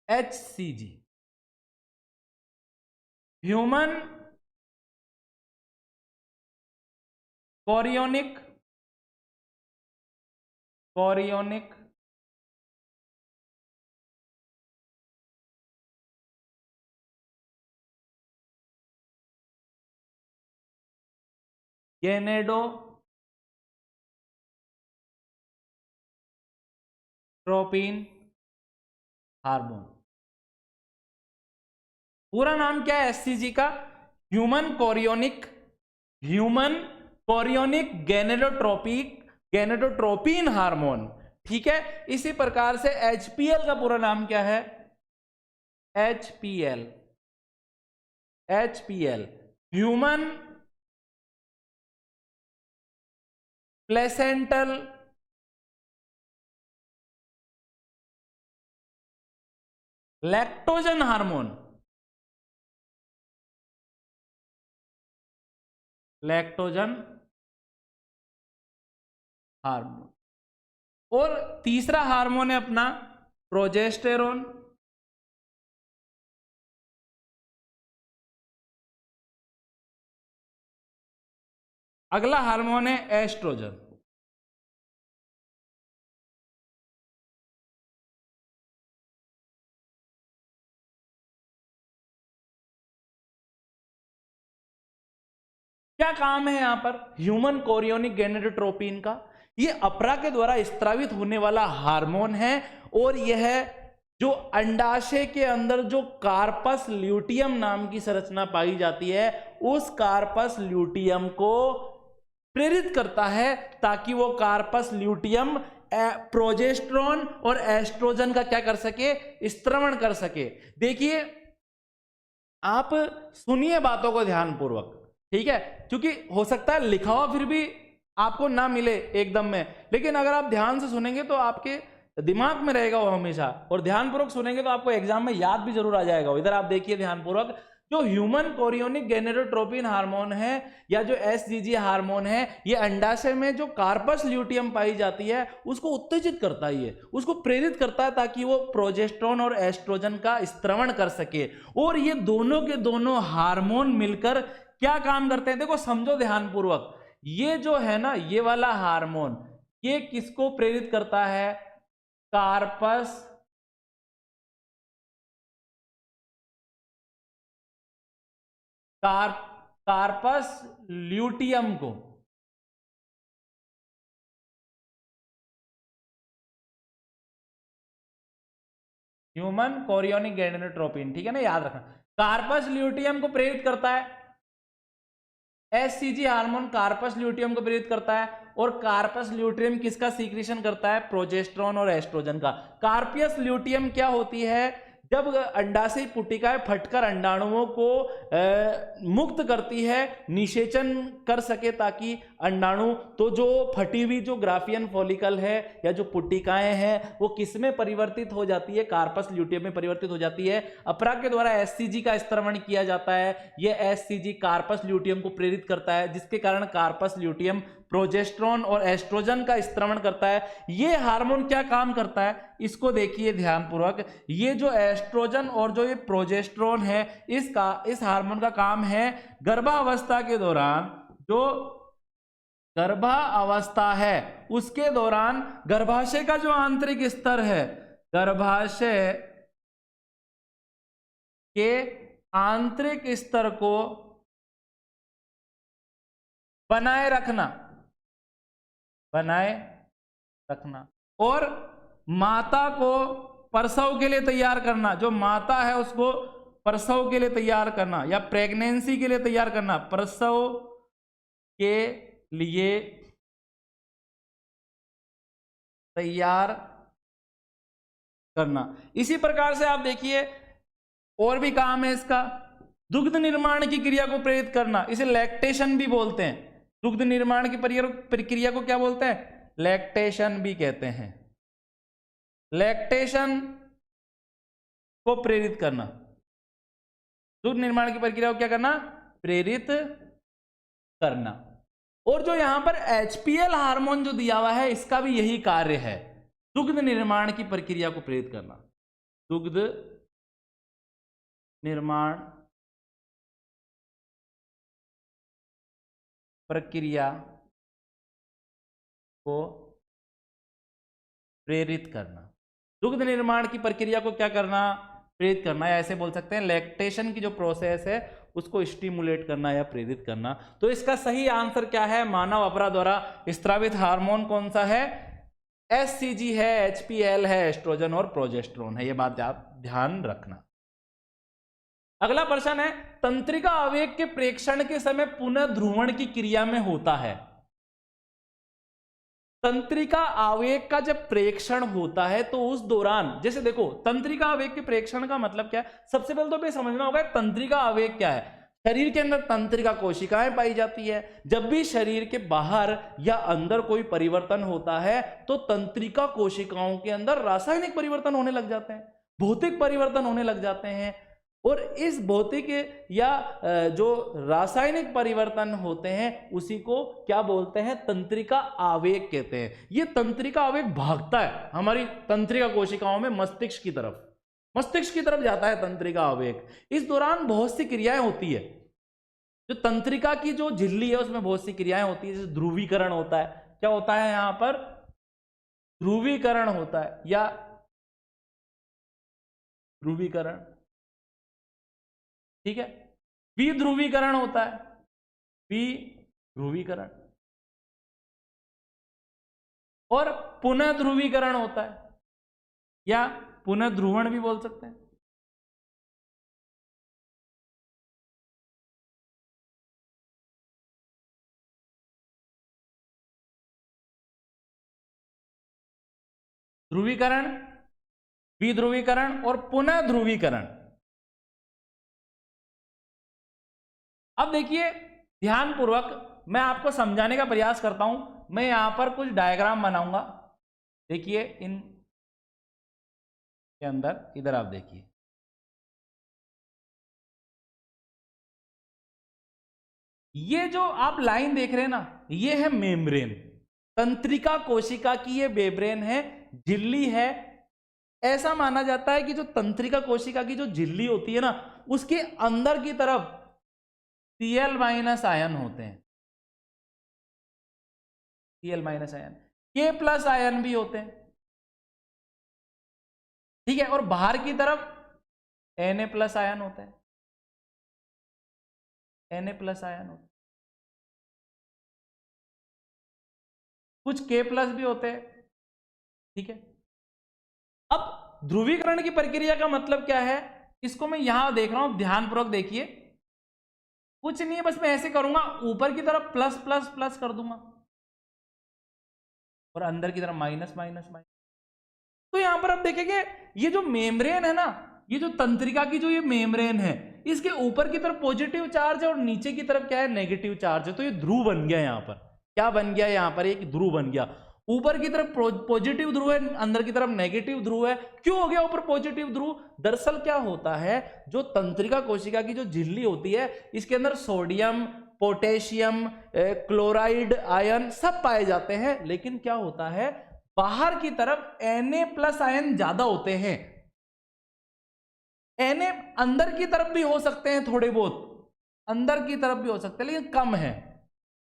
[SPEAKER 1] HCG human chorionic gonadotropin hormone. पूरा नाम क्या है HCG का? Human chorionic gonadotropin hormone. ठीक है, इसी प्रकार से HPL का पूरा नाम क्या है? HPL human placental lactogen hormone, और तीसरा हार्मोन है अपना प्रोजेस्टेरोन। अगला हार्मोन है एस्ट्रोजन। क्या काम है यहां पर ह्यूमन कोरियोनिक गैनेटोट्रोपिन का? ये अपरा के द्वारा स्त्रावित होने वाला हार्मोन है और यह जो अंडाशय के अंदर जो कार्पस ल्यूटियम नाम की संरचना पाई जाती है उस कार्पस ल्यूटियम को प्रेरित करता है ताकि वो कार्पस ल्यूटियम प्रोजेस्टेरोन और एस्ट्रोजन का क्या कर सके, स्त्रवण कर सके। देखिए आप सुनिए बातों को ध्यानपूर्वक, ठीक है, क्योंकि हो सकता है लिखा हुआ फिर भी आपको ना मिले एकदम में, लेकिन अगर आप ध्यान से सुनेंगे तो आपके दिमाग में रहेगा वो हमेशा, और ध्यानपूर्वक सुनेंगे तो आपको एग्जाम में याद भी जरूर आ जाएगा। इधर आप देखिए ध्यानपूर्वक, जो ह्यूमन कोरियोनिक गैनेटोट्रोपिन हार्मोन है या जो एसजीजी हार्मोन है, ये अंडाशय में जो कार्पस ल्यूटियम पाई जाती है उसको उत्तेजित करता है, ये उसको प्रेरित करता है ताकि वो प्रोजेस्टेरोन और एस्ट्रोजन का स्त्रवण कर सके। और ये दोनों के दोनों हार्मोन मिलकर क्या काम करते हैं, देखो समझो ध्यानपूर्वक, ये जो है ना ये वाला हार्मोन ये किसको प्रेरित करता है, कार्पस कार्पस ल्यूटियम को, ह्यूमन कोरियोनिक गैनेटोट्रोपिन, ठीक है ना, याद रखना, कार्पस ल्यूटियम को प्रेरित करता है, एससीजी हार्मोन कार्पस ल्यूटियम को प्रेरित करता है, और कार्पस ल्यूटियम किसका सीक्रेशन करता है, प्रोजेस्टेरोन और एस्ट्रोजन का। कार्पियस ल्यूटियम क्या होती है, जब अंडाशय पुटिकाएं फटकर अंडाणुओं को मुक्त करती है, निषेचन कर सके ताकि अंडाणु, तो जो फटी हुई जो ग्राफियन फॉलिकल है या जो पुटिकाएं हैं वो किस में परिवर्तित हो जाती है, कार्पस ल्यूटियम में परिवर्तित हो जाती है। अपरा के द्वारा एससीजी का स्त्रवण किया जाता है, ये एससीजी कार्पस ल्यूटियम को प्रेरित करता है जिसके कारण कार्पस ल्यूटियम प्रोजेस्टेरोन और एस्ट्रोजन का स्त्रवण करता है। ये हार्मोन क्या काम करता है इसको देखिए ध्यानपूर्वक, ये जो एस्ट्रोजन और जो ये प्रोजेस्टेरोन है इस हार्मोन का काम है गर्भावस्था के दौरान, जो गर्भावस्था है उसके दौरान गर्भाशय का जो आंतरिक स्तर है, गर्भाशय के आंतरिक स्तर को बनाए रखना और माता को प्रसव के लिए तैयार करना, जो माता है उसको प्रसव के लिए तैयार करना या प्रेगनेंसी के लिए तैयार करना, प्रसव के लिए तैयार करना। इसी प्रकार से आप देखिए और भी काम है इसका, दुग्ध निर्माण की क्रिया को प्रेरित करना, इसे लैक्टेशन भी बोलते हैं। दुग्ध निर्माण की प्रक्रिया को क्या बोलते हैं, लैक्टेशन भी कहते हैं। लैक्टेशन को प्रेरित करना, दुग्ध निर्माण की प्रक्रिया को क्या करना, प्रेरित करना। और जो यहां पर HPL हार्मोन जो दिया हुआ है इसका भी यही कार्य है, दुग्ध निर्माण की प्रक्रिया को प्रेरित करना, दुग्ध निर्माण प्रक्रिया को प्रेरित करना। दुग्ध निर्माण की प्रक्रिया को क्या करना, प्रेरित करना, या ऐसे बोल सकते हैं लैक्टेशन की जो प्रोसेस है उसको स्टिमुलेट करना या प्रेरित करना। तो इसका सही आंसर क्या है, मानव अपरा द्वारा स्त्रावित हार्मोन कौन सा है, एससीजी है, HPL है, एस्ट्रोजन और प्रोजेस्टेरोन है। ये बात आप ध्यान रखना। अगला प्रश्न है, तंत्रिका आवेग के प्रेक्षण के समय पुनः ध्रुवण की क्रिया में होता है। तंत्रिका आवेग का जब प्रेक्षण होता है तो उस दौरान, जैसे देखो तंत्रिका आवेग के प्रेक्षण का मतलब क्या है, सबसे पहले तो समझना होगा तंत्रिका आवेग क्या है। शरीर के अंदर तंत्रिका कोशिकाएं पाई जाती है, जब भी शरीर के बाहर या अंदर कोई परिवर्तन होता है तो तंत्रिका कोशिकाओं के अंदर रासायनिक परिवर्तन होने लग जाते हैं, भौतिक परिवर्तन होने लग जाते हैं, और इस भौतिक या जो रासायनिक परिवर्तन होते हैं उसी को क्या बोलते हैं, तंत्रिका आवेग कहते हैं। ये तंत्रिका आवेग भागता है हमारी तंत्रिका कोशिकाओं में मस्तिष्क की तरफ जाता है तंत्रिका आवेग। इस दौरान बहुत सी क्रियाएं होती है, जो तंत्रिका की जो झिल्ली है उसमें बहुत सी क्रियाएं होती है, जैसे ध्रुवीकरण होता है। क्या होता है यहां पर? ध्रुवीकरण होता है या ध्रुवीकरण, ठीक है। विध्रुवीकरण होता है, विध्रुवीकरण, और पुनः ध्रुवीकरण होता है या पुनः ध्रुवण भी बोल सकते हैं। ध्रुवीकरण, विध्रुवीकरण और पुनः ध्रुवीकरण। अब देखिए ध्यानपूर्वक मैं आपको समझाने का प्रयास करता हूं। मैं यहां पर कुछ डायग्राम बनाऊंगा, देखिए इन के अंदर, इधर आप देखिए, ये जो आप लाइन देख रहे हैं ना, ये है मेम्ब्रेन, तंत्रिका कोशिका की ये मेम्ब्रेन है, झिल्ली है। ऐसा माना जाता है कि जो तंत्रिका कोशिका की जो झिल्ली होती है ना, उसके अंदर की तरफ Cl- आयन होते हैं, Cl- आयन, K+ आयन भी होते हैं, ठीक है। और बाहर की तरफ Na+ आयन होता है, Na+ आयन होता है, कुछ K+ भी होते हैं, ठीक है। अब ध्रुवीकरण की प्रक्रिया का मतलब क्या है, इसको मैं यहां देख रहा हूं, ध्यानपूर्वक देखिए। कुछ नहीं है, बस मैं ऐसे करूंगा, ऊपर की तरफ प्लस प्लस प्लस कर दूंगा और अंदर की तरफ माइनस माइनस माइनस। तो यहां पर आप देखेंगे ये जो मेम्ब्रेन है ना, ये जो तंत्रिका की जो ये मेम्ब्रेन है, इसके ऊपर की तरफ पॉजिटिव चार्ज है और नीचे की तरफ क्या है, नेगेटिव चार्ज है। तो ये ध्रुव बन गया, यहां पर क्या बन गया, यहां पर एक ध्रुव बन गया। ऊपर की तरफ पॉजिटिव ध्रुव है, अंदर की तरफ नेगेटिव ध्रुव है। क्यों हो गया ऊपर पॉजिटिव ध्रुव? दरअसल क्या होता है, जो तंत्रिका कोशिका की जो झिल्ली होती है, इसके अंदर सोडियम, पोटेशियम, क्लोराइड आयन सब पाए जाते हैं। लेकिन क्या होता है, बाहर की तरफ Na+ आयन ज्यादा होते हैं। Na अंदर की तरफ भी हो सकते हैं, थोड़े बहुत अंदर की तरफ भी हो सकते हैं, लेकिन कम है।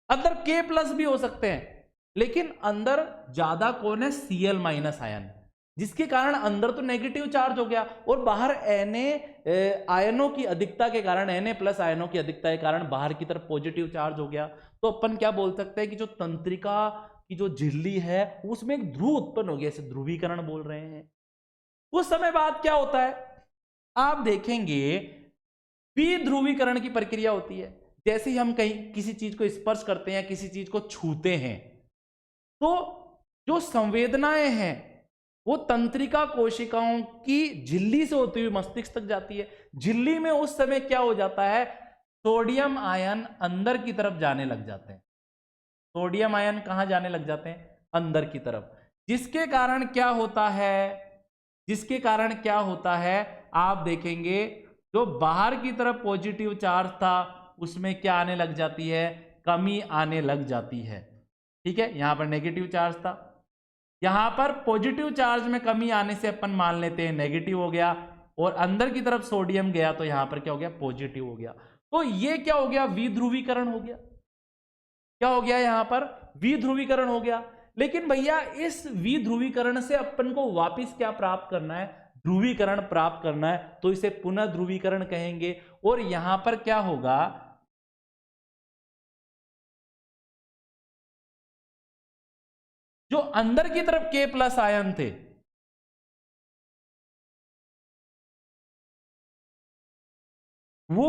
[SPEAKER 1] अंदर K+ भी हो सकते हैं, लेकिन अंदर ज्यादा कौन है, Cl- आयन, जिसके कारण अंदर तो नेगेटिव चार्ज हो गया और बाहर Na आयनों की अधिकता के कारण, Na+ आयनों की अधिकता के कारण बाहर की तरफ पॉजिटिव चार्ज हो गया। तो अपन क्या बोल सकते हैं कि जो तंत्रिका की जो झिल्ली है उसमें एक ध्रुव उत्पन्न हो गया, इसे ध्रुवीकरण बोल रहे हैं। कुछ समय बाद क्या होता है, आप देखेंगे विध्रुवीकरण की प्रक्रिया होती है। जैसे ही हम कहीं किसी चीज को स्पर्श करते हैं, किसी चीज को छूते हैं, तो जो संवेदनाएं हैं वो तंत्रिका कोशिकाओं की झिल्ली से होती हुई मस्तिष्क तक जाती है। झिल्ली में उस समय क्या हो जाता है, सोडियम आयन अंदर की तरफ जाने लग जाते हैं। सोडियम आयन कहां जाने लग जाते हैं, अंदर की तरफ। जिसके कारण क्या होता है, जिसके कारण क्या होता है, आप देखेंगे जो बाहर की तरफ पॉजिटिव चार्ज था उसमें क्या आने लग जाती है, कमी आने लग जाती है, ठीक है। यहां पर नेगेटिव चार्ज था, यहां पर पॉजिटिव चार्ज में कमी आने से अपन मान लेते हैं नेगेटिव हो गया, और अंदर की तरफ सोडियम गया तो यहां पर क्या हो गया, पॉजिटिव हो गया। तो ये क्या हो गया, विध्रुवीकरण हो गया। क्या हो गया, यहां पर विध्रुवीकरण हो गया। लेकिन भैया इस विध्रुवीकरण से अपन को वापस क्या प्राप्त करना है, ध्रुवीकरण प्राप्त करना है, तो इसे पुनः ध्रुवीकरण कहेंगे। और यहां पर क्या होगा, जो अंदर की तरफ K+ आयन थे, वो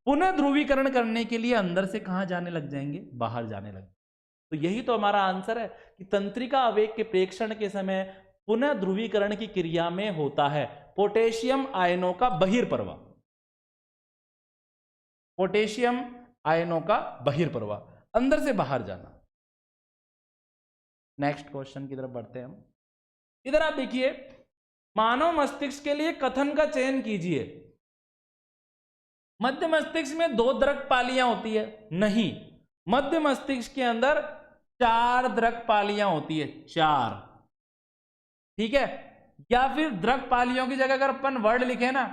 [SPEAKER 1] पुनः ध्रुवीकरण करने के लिए अंदर से कहां जाने लग जाएंगे, बाहर जाने लग। तो यही तो हमारा आंसर है कि तंत्रिका आवेग के प्रेक्षण के समय पुनः ध्रुवीकरण की क्रिया में होता है पोटेशियम आयनों का बहिर्प्रवाह, पोटेशियम आयनों का बहिर्प्रवाह, अंदर से बाहर जाना। नेक्स्ट क्वेश्चन की तरफ बढ़ते हैं हम। इधर आप देखिए, मानव मस्तिष्क के लिए कथन का चयन कीजिए। मध्य मस्तिष्क में 2 द्रकपालियां होती है, नहीं, मध्य मस्तिष्क के अंदर 4 द्रकपालियां होती है, 4, ठीक है। या फिर द्रकपालियों की जगह अगर अपन वर्ड लिखे ना,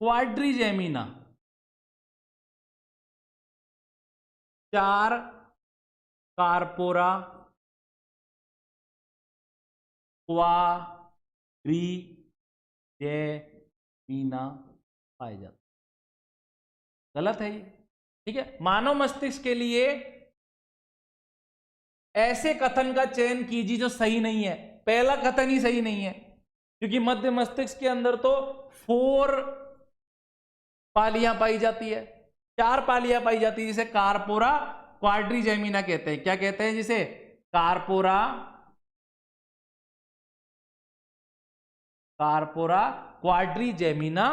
[SPEAKER 1] क्वाड्रिजेमिना, 4 कार्पोरा क्वाड्रिजेमिना पाए जाते। गलत है ये, ठीक है। मानव मस्तिष्क के लिए ऐसे कथन का चयन कीजिए जो सही नहीं है। पहला कथन ही सही नहीं है, क्योंकि मध्य मस्तिष्क के अंदर तो 4 पालियां पाई जाती है, 4 पालियां पाई जाती है, जिसे कार्पोरा क्वाड्रिजेमिना कहते हैं। क्या कहते हैं जिसे? कार्पोरा क्वाड्रिजेमिना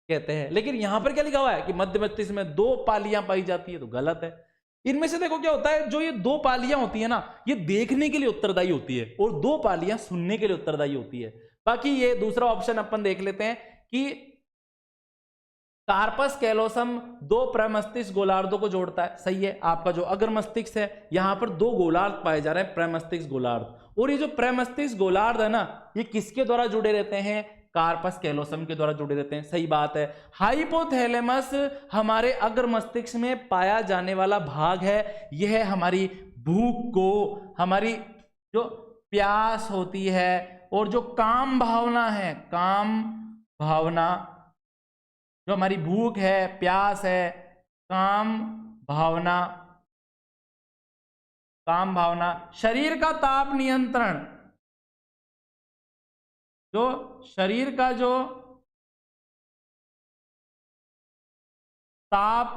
[SPEAKER 1] कहते हैं। लेकिन यहां पर क्या लिखा हुआ है कि मध्य मस्तिष्क में 2 पालियां पाई जाती है, तो गलत है। इनमें से देखो क्या होता है, जो ये 2 पालियां होती है ना, ये देखने के लिए उत्तरदायी होती है और 2 पालियां सुनने के लिए उत्तरदायी होती है। बाकी ये दूसरा ऑप्शन अपन देख लेते हैं कि कार्पस कैलोसम 2 प्रमस्तिष्क गोलार्धों को जोड़ता है। सही है। आपका जो अग्र मस्तिष्क है, यहां पर 2 गोलार्ध पाए जा रहे हैं, प्रमस्तिष्क गोलार्ध। और ये जो प्रमस्तिष्क गोलार्ध है ना, ये किसके द्वारा जुड़े रहते हैं? कार्पस कैलोसम के द्वारा जुड़े रहते हैं। सही बात है। हाइपोथैलेमस हमारे अग्र मस्तिष्क में पाया जाने वाला भाग है। यह हमारी भूख को, हमारी जो प्यास होती है और जो काम भावना है, काम भावना, जो हमारी भूख है, प्यास है, काम भावना, शरीर का ताप नियंत्रण, जो शरीर का जो ताप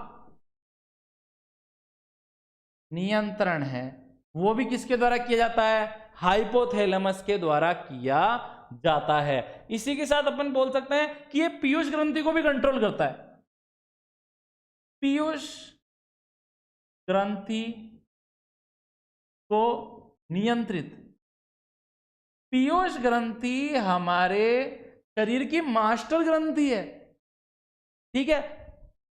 [SPEAKER 1] नियंत्रण है, वो भी किसके द्वारा किया जाता है? हाइपोथैलेमस के द्वारा किया जाता है। इसी के साथ अपन बोल सकते हैं कि ये पीयूष ग्रंथि को भी कंट्रोल करता है। पीयूष ग्रंथि को नियंत्रित, पीयूष ग्रंथि हमारे शरीर की मास्टर ग्रंथि है, ठीक है।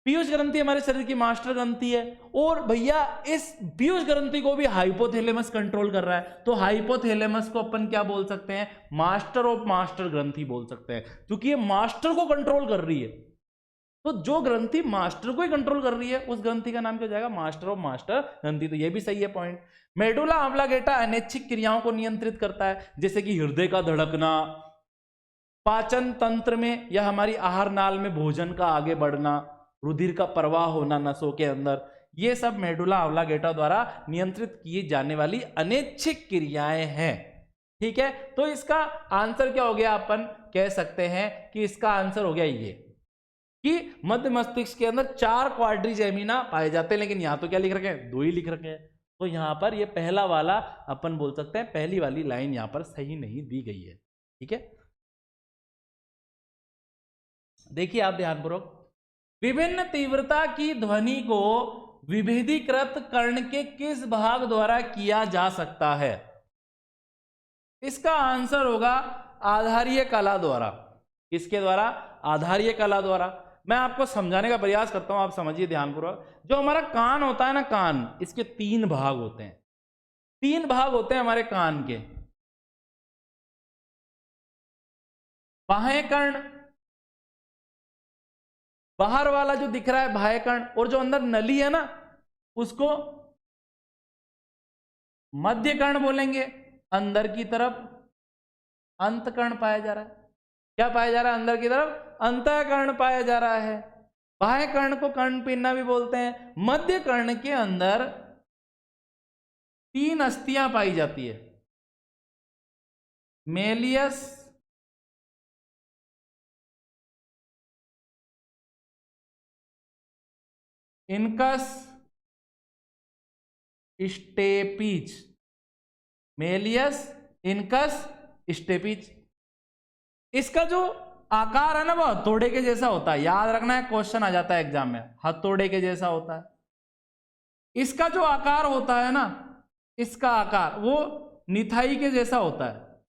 [SPEAKER 1] पीयूष ग्रंथि हमारे शरीर की मास्टर ग्रंथि है, और भैया इस पीयूष ग्रंथि को भी हाइपोथैलेमस कंट्रोल कर रहा है। तो हाइपोथैलेमस को अपन क्या बोल सकते हैं? मास्टर ऑफ मास्टर ग्रंथि बोल सकते हैं, क्योंकि ये मास्टर को कंट्रोल कर रही है। तो जो ग्रंथि मास्टर को ही कंट्रोल कर रही है, उस ग्रंथि का नाम क्या हो जाएगा? मास्टर ऑफ मास्टर ग्रंथि। तो ये भी सही है पॉइंट। मेडुला ऑब्लांगेटा अनैच्छिक क्रियाओं को नियंत्रित करता है, जैसे कि हृदय का धड़कना, पाचन तंत्र में या हमारी आहार नाल में भोजन का आगे बढ़ना, रुधिर का प्रवाह होना नसों के अंदर, ये सब मेडुला ऑब्लांगेटा द्वारा नियंत्रित की जाने वाली अनैच्छिक क्रियाएं हैं, ठीक है। तो इसका आंसर क्या हो गया? अपन कह सकते हैं कि इसका आंसर हो गया ये कि मध्य मस्तिष्क के अंदर 4 क्वाड्रिजेमिना पाए जाते हैं। लेकिन यहां तो क्या लिख रखे हैं? 2 ही लिख रखे हैं। तो यहां पर ये पहला वाला अपन बोल सकते हैं, पहली वाली लाइन यहां पर सही नहीं दी गई है, ठीक है। देखिए आप ध्यानपूर्वक, विभिन्न तीव्रता की ध्वनि को विभेदीकृत कर्ण के किस भाग द्वारा किया जा सकता है? इसका आंसर होगा आधारीय कला द्वारा। किसके द्वारा? आधारीय कला द्वारा। मैं आपको समझाने का प्रयास करता हूं, आप समझिए ध्यानपूर्वक। जो हमारा कान होता है ना, कान, इसके 3 भाग होते हैं। 3 भाग होते हैं हमारे कान के। बाह्य कर्ण, बाहर वाला जो दिख रहा है बाह्य कर्ण, और जो अंदर नली है ना, उसको मध्य कर्ण बोलेंगे। अंदर की तरफ अंतकर्ण पाया जा रहा है। क्या पाया जा रहा है? अंदर की तरफ अंतःकर्ण पाया जा रहा है। बाह्य कर्ण को कर्ण पिन्ना भी बोलते हैं। मध्य कर्ण के अंदर 3 अस्थियां पाई जाती है, Méliès, incus, stapes. Méliès, incus, stapes. इसका जो आकार है ना, वो हथौड़े के जैसा होता है। याद रखना है, क्वेश्चन आ जाता है एग्जाम में, हथौड़े के जैसा होता है। इसका जो आकार होता है ना, इसका आकार वो निथाई के जैसा होता है।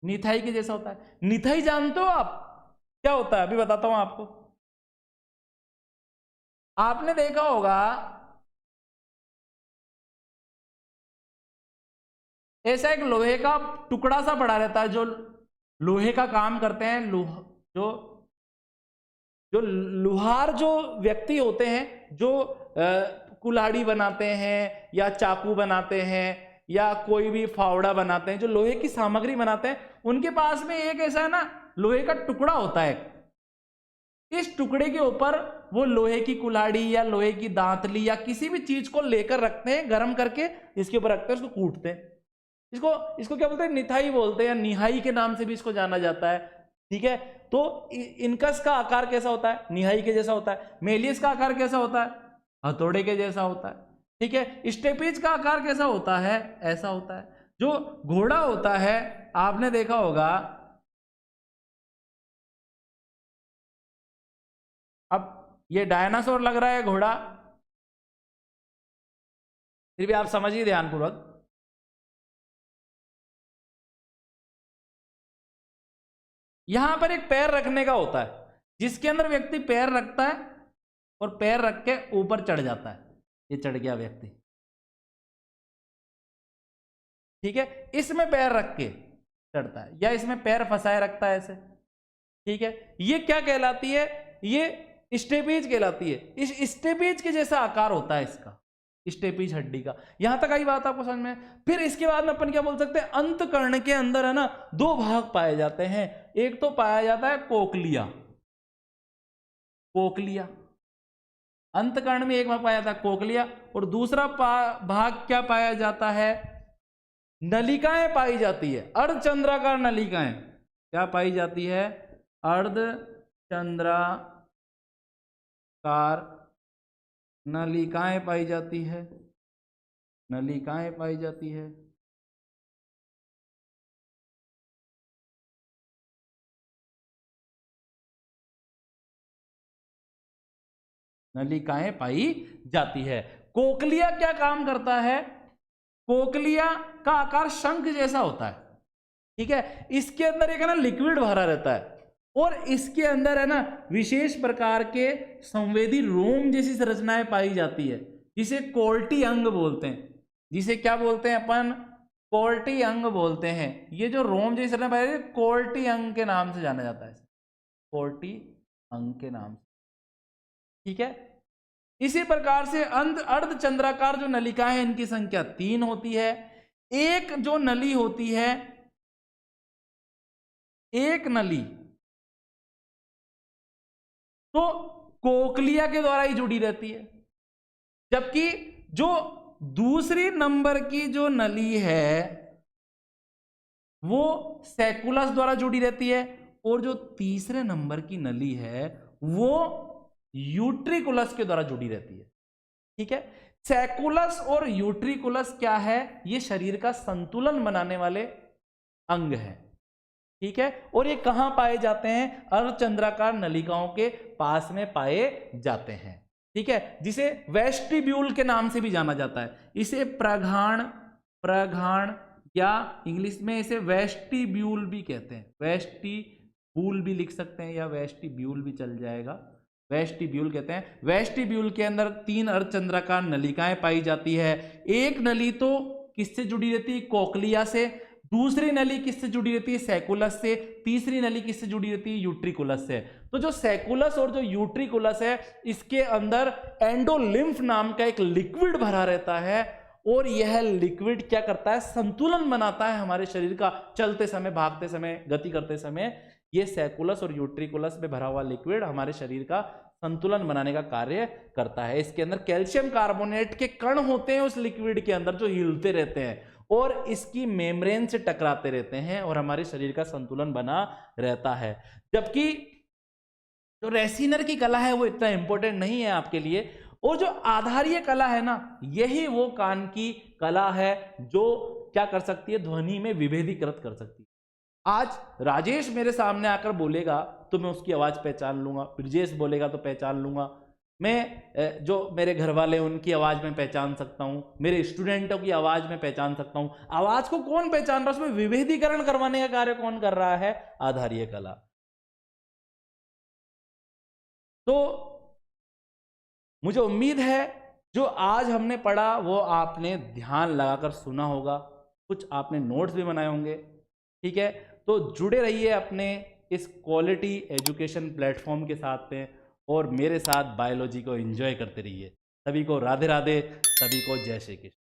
[SPEAKER 1] निथाई के जैसा होता है। निथाई जानते हो आप क्या होता है? अभी बताता हूं आपको। आपने देखा होगा ऐसा एक लोहे का टुकड़ा सा पड़ा रहता है, जो लोहे का काम करते हैं। जो लुहार जो व्यक्ति होते हैं, जो कुल्हाड़ी बनाते हैं या चाकू बनाते हैं या कोई भी फावड़ा बनाते हैं, जो लोहे की सामग्री बनाते हैं, उनके पास में एक ऐसा है ना लोहे का टुकड़ा होता है। इस टुकड़े के ऊपर वो लोहे की कुल्हाड़ी या लोहे की दांतली या किसी भी चीज को लेकर रखते हैं, गर्म करके इसके ऊपर रखते हैं, उसको कूटते हैं। इसको क्या बोलते हैं? निथाई बोलते हैं, या निहाई के नाम से भी इसको जाना जाता है। ठीक है, तो इनकस का आकार कैसा होता है? निहाई के जैसा होता है। मेलियस का आकार कैसा होता है? हथौड़े के जैसा होता है। ठीक है, स्टेपीज का आकार कैसा होता है? ऐसा होता है। जो घोड़ा होता है, आपने देखा होगा, अब ये डायनासोर लग रहा है घोड़ा, फिर भी आप समझिए ध्यानपूर्वक। यहां पर एक पैर रखने का होता है, जिसके अंदर व्यक्ति पैर रखता है और पैर रख के ऊपर चढ़ जाता है। ये चढ़ गया व्यक्ति, ठीक है, इसमें पैर रख के चढ़ता है, या इसमें पैर फंसाए रखता है ऐसे। ठीक है, ये क्या कहलाती है? ये स्टेपीज कहलाती है। इस स्टेपीज के जैसा आकार होता है इसका, स्टेपीज हड्डी का। यहां तक आई बात आपको समझ में? फिर इसके बाद में अपन क्या बोल सकते हैं? अंतकर्ण के अंदर है ना दो भाग पाए जाते हैं। एक तो पाया जाता है कोकलिया, कोकलिया अंतकर्ण में एक भाग पाया जाता है कोकलिया, और दूसरा भाग क्या पाया जाता है? नलिकाएं पाई जाती है, अर्धचंद्राकार नलिकाएं। क्या पाई जाती है? अर्धचंद्राकार नलिकाएं पाई जाती है, नलिकाएं पाई जाती है। नलिकाएं पाई जाती है। कोकलिया क्या काम करता है? कोकलिया का आकार शंख जैसा होता है। ठीक है, इसके अंदर एक है ना लिक्विड भरा रहता है, और इसके अंदर है ना विशेष प्रकार के संवेदी रोम जैसी संरचनाएं पाई जाती है, जिसे कोल्टी अंग बोलते हैं। जिसे क्या बोलते हैं अपन? कोल्टी अंग बोलते हैं। ये जो रोम जैसी संरचना पाई जाती है, कोल्टी अंग के नाम से जाना जाता है, कोल्टी अंग के नाम से। ठीक है, इसी प्रकार से अर्धचंद्राकार जो नलिकाएं हैं, इनकी संख्या 3 होती है। एक जो नली होती है, एक नली तो कोकलिया के द्वारा ही जुड़ी रहती है, जबकि जो दूसरी नंबर की जो नली है वो सैकुलस द्वारा जुड़ी रहती है, और जो तीसरे नंबर की नली है वो यूट्रिकुलस के द्वारा जुड़ी रहती है। ठीक है, सैकुलस और यूट्रिकुलस क्या है? ये शरीर का संतुलन बनाने वाले अंग है। ठीक है, और ये कहां पाए जाते हैं? अर्धचंद्राकार नलिकाओं के पास में पाए जाते हैं। ठीक है, जिसे वेस्टिब्यूल के नाम से भी जाना जाता है। इसे प्रघाण या इंग्लिश में इसे वेस्टिब्यूल भी कहते हैं। वेस्टिब्यूल भी लिख सकते हैं, या वेस्टिब्यूल भी चल जाएगा। वेस्टिब्यूल कहते हैं। वेस्टिब्यूल के अंदर 3 अर्धचंद्राकार नलिकाएं पाई जाती है। एक नली तो किससे जुड़ी रहती है? कोकलिया से। दूसरी नली किससे जुड़ी रहती है? सैकुलस से। तीसरी नली किससे जुड़ी रहती है? यूट्रिकुलस से। तो जो सैकुलस और जो यूट्रिकुलस है, इसके अंदर एंडोलिम्फ नाम का एक लिक्विड भरा रहता है, और यह लिक्विड क्या करता है? संतुलन बनाता है हमारे शरीर का। चलते समय, भागते समय, गति करते समय ये सैकुलस और यूट्रिकुलस में भरा हुआ लिक्विड हमारे शरीर का संतुलन बनाने का कार्य करता है। इसके अंदर कैल्शियम कार्बोनेट के कण होते हैं उस लिक्विड के अंदर, जो हिलते रहते हैं और इसकी मेम्ब्रेन से टकराते रहते हैं, और हमारे शरीर का संतुलन बना रहता है। जबकि जो रेसिनर की कला है वो इतना इंपॉर्टेंट नहीं है आपके लिए, और जो आधारीय कला है ना, यही वो कान की कला है जो क्या कर सकती है? ध्वनि में विभेदीकृत कर सकती है। आज राजेश मेरे सामने आकर बोलेगा तो मैं उसकी आवाज पहचान लूंगा, ब्रजेश बोलेगा तो पहचान लूंगा, मैं जो मेरे घर वाले उनकी आवाज में पहचान सकता हूं, मेरे स्टूडेंटों की आवाज में पहचान सकता हूं। आवाज को कौन पहचान रहा है? उसमें विभेदीकरण करवाने का कार्य कौन कर रहा है? आधारीय कला। तो मुझे उम्मीद है जो आज हमने पढ़ा वो आपने ध्यान लगाकर सुना होगा, कुछ आपने नोट्स भी बनाए होंगे। ठीक है, तो जुड़े रहिए अपने इस क्वालिटी एजुकेशन प्लेटफॉर्म के साथ में और मेरे साथ बायोलॉजी को एंजॉय करते रहिए। सभी को राधे राधे, सभी को जय श्री कृष्ण।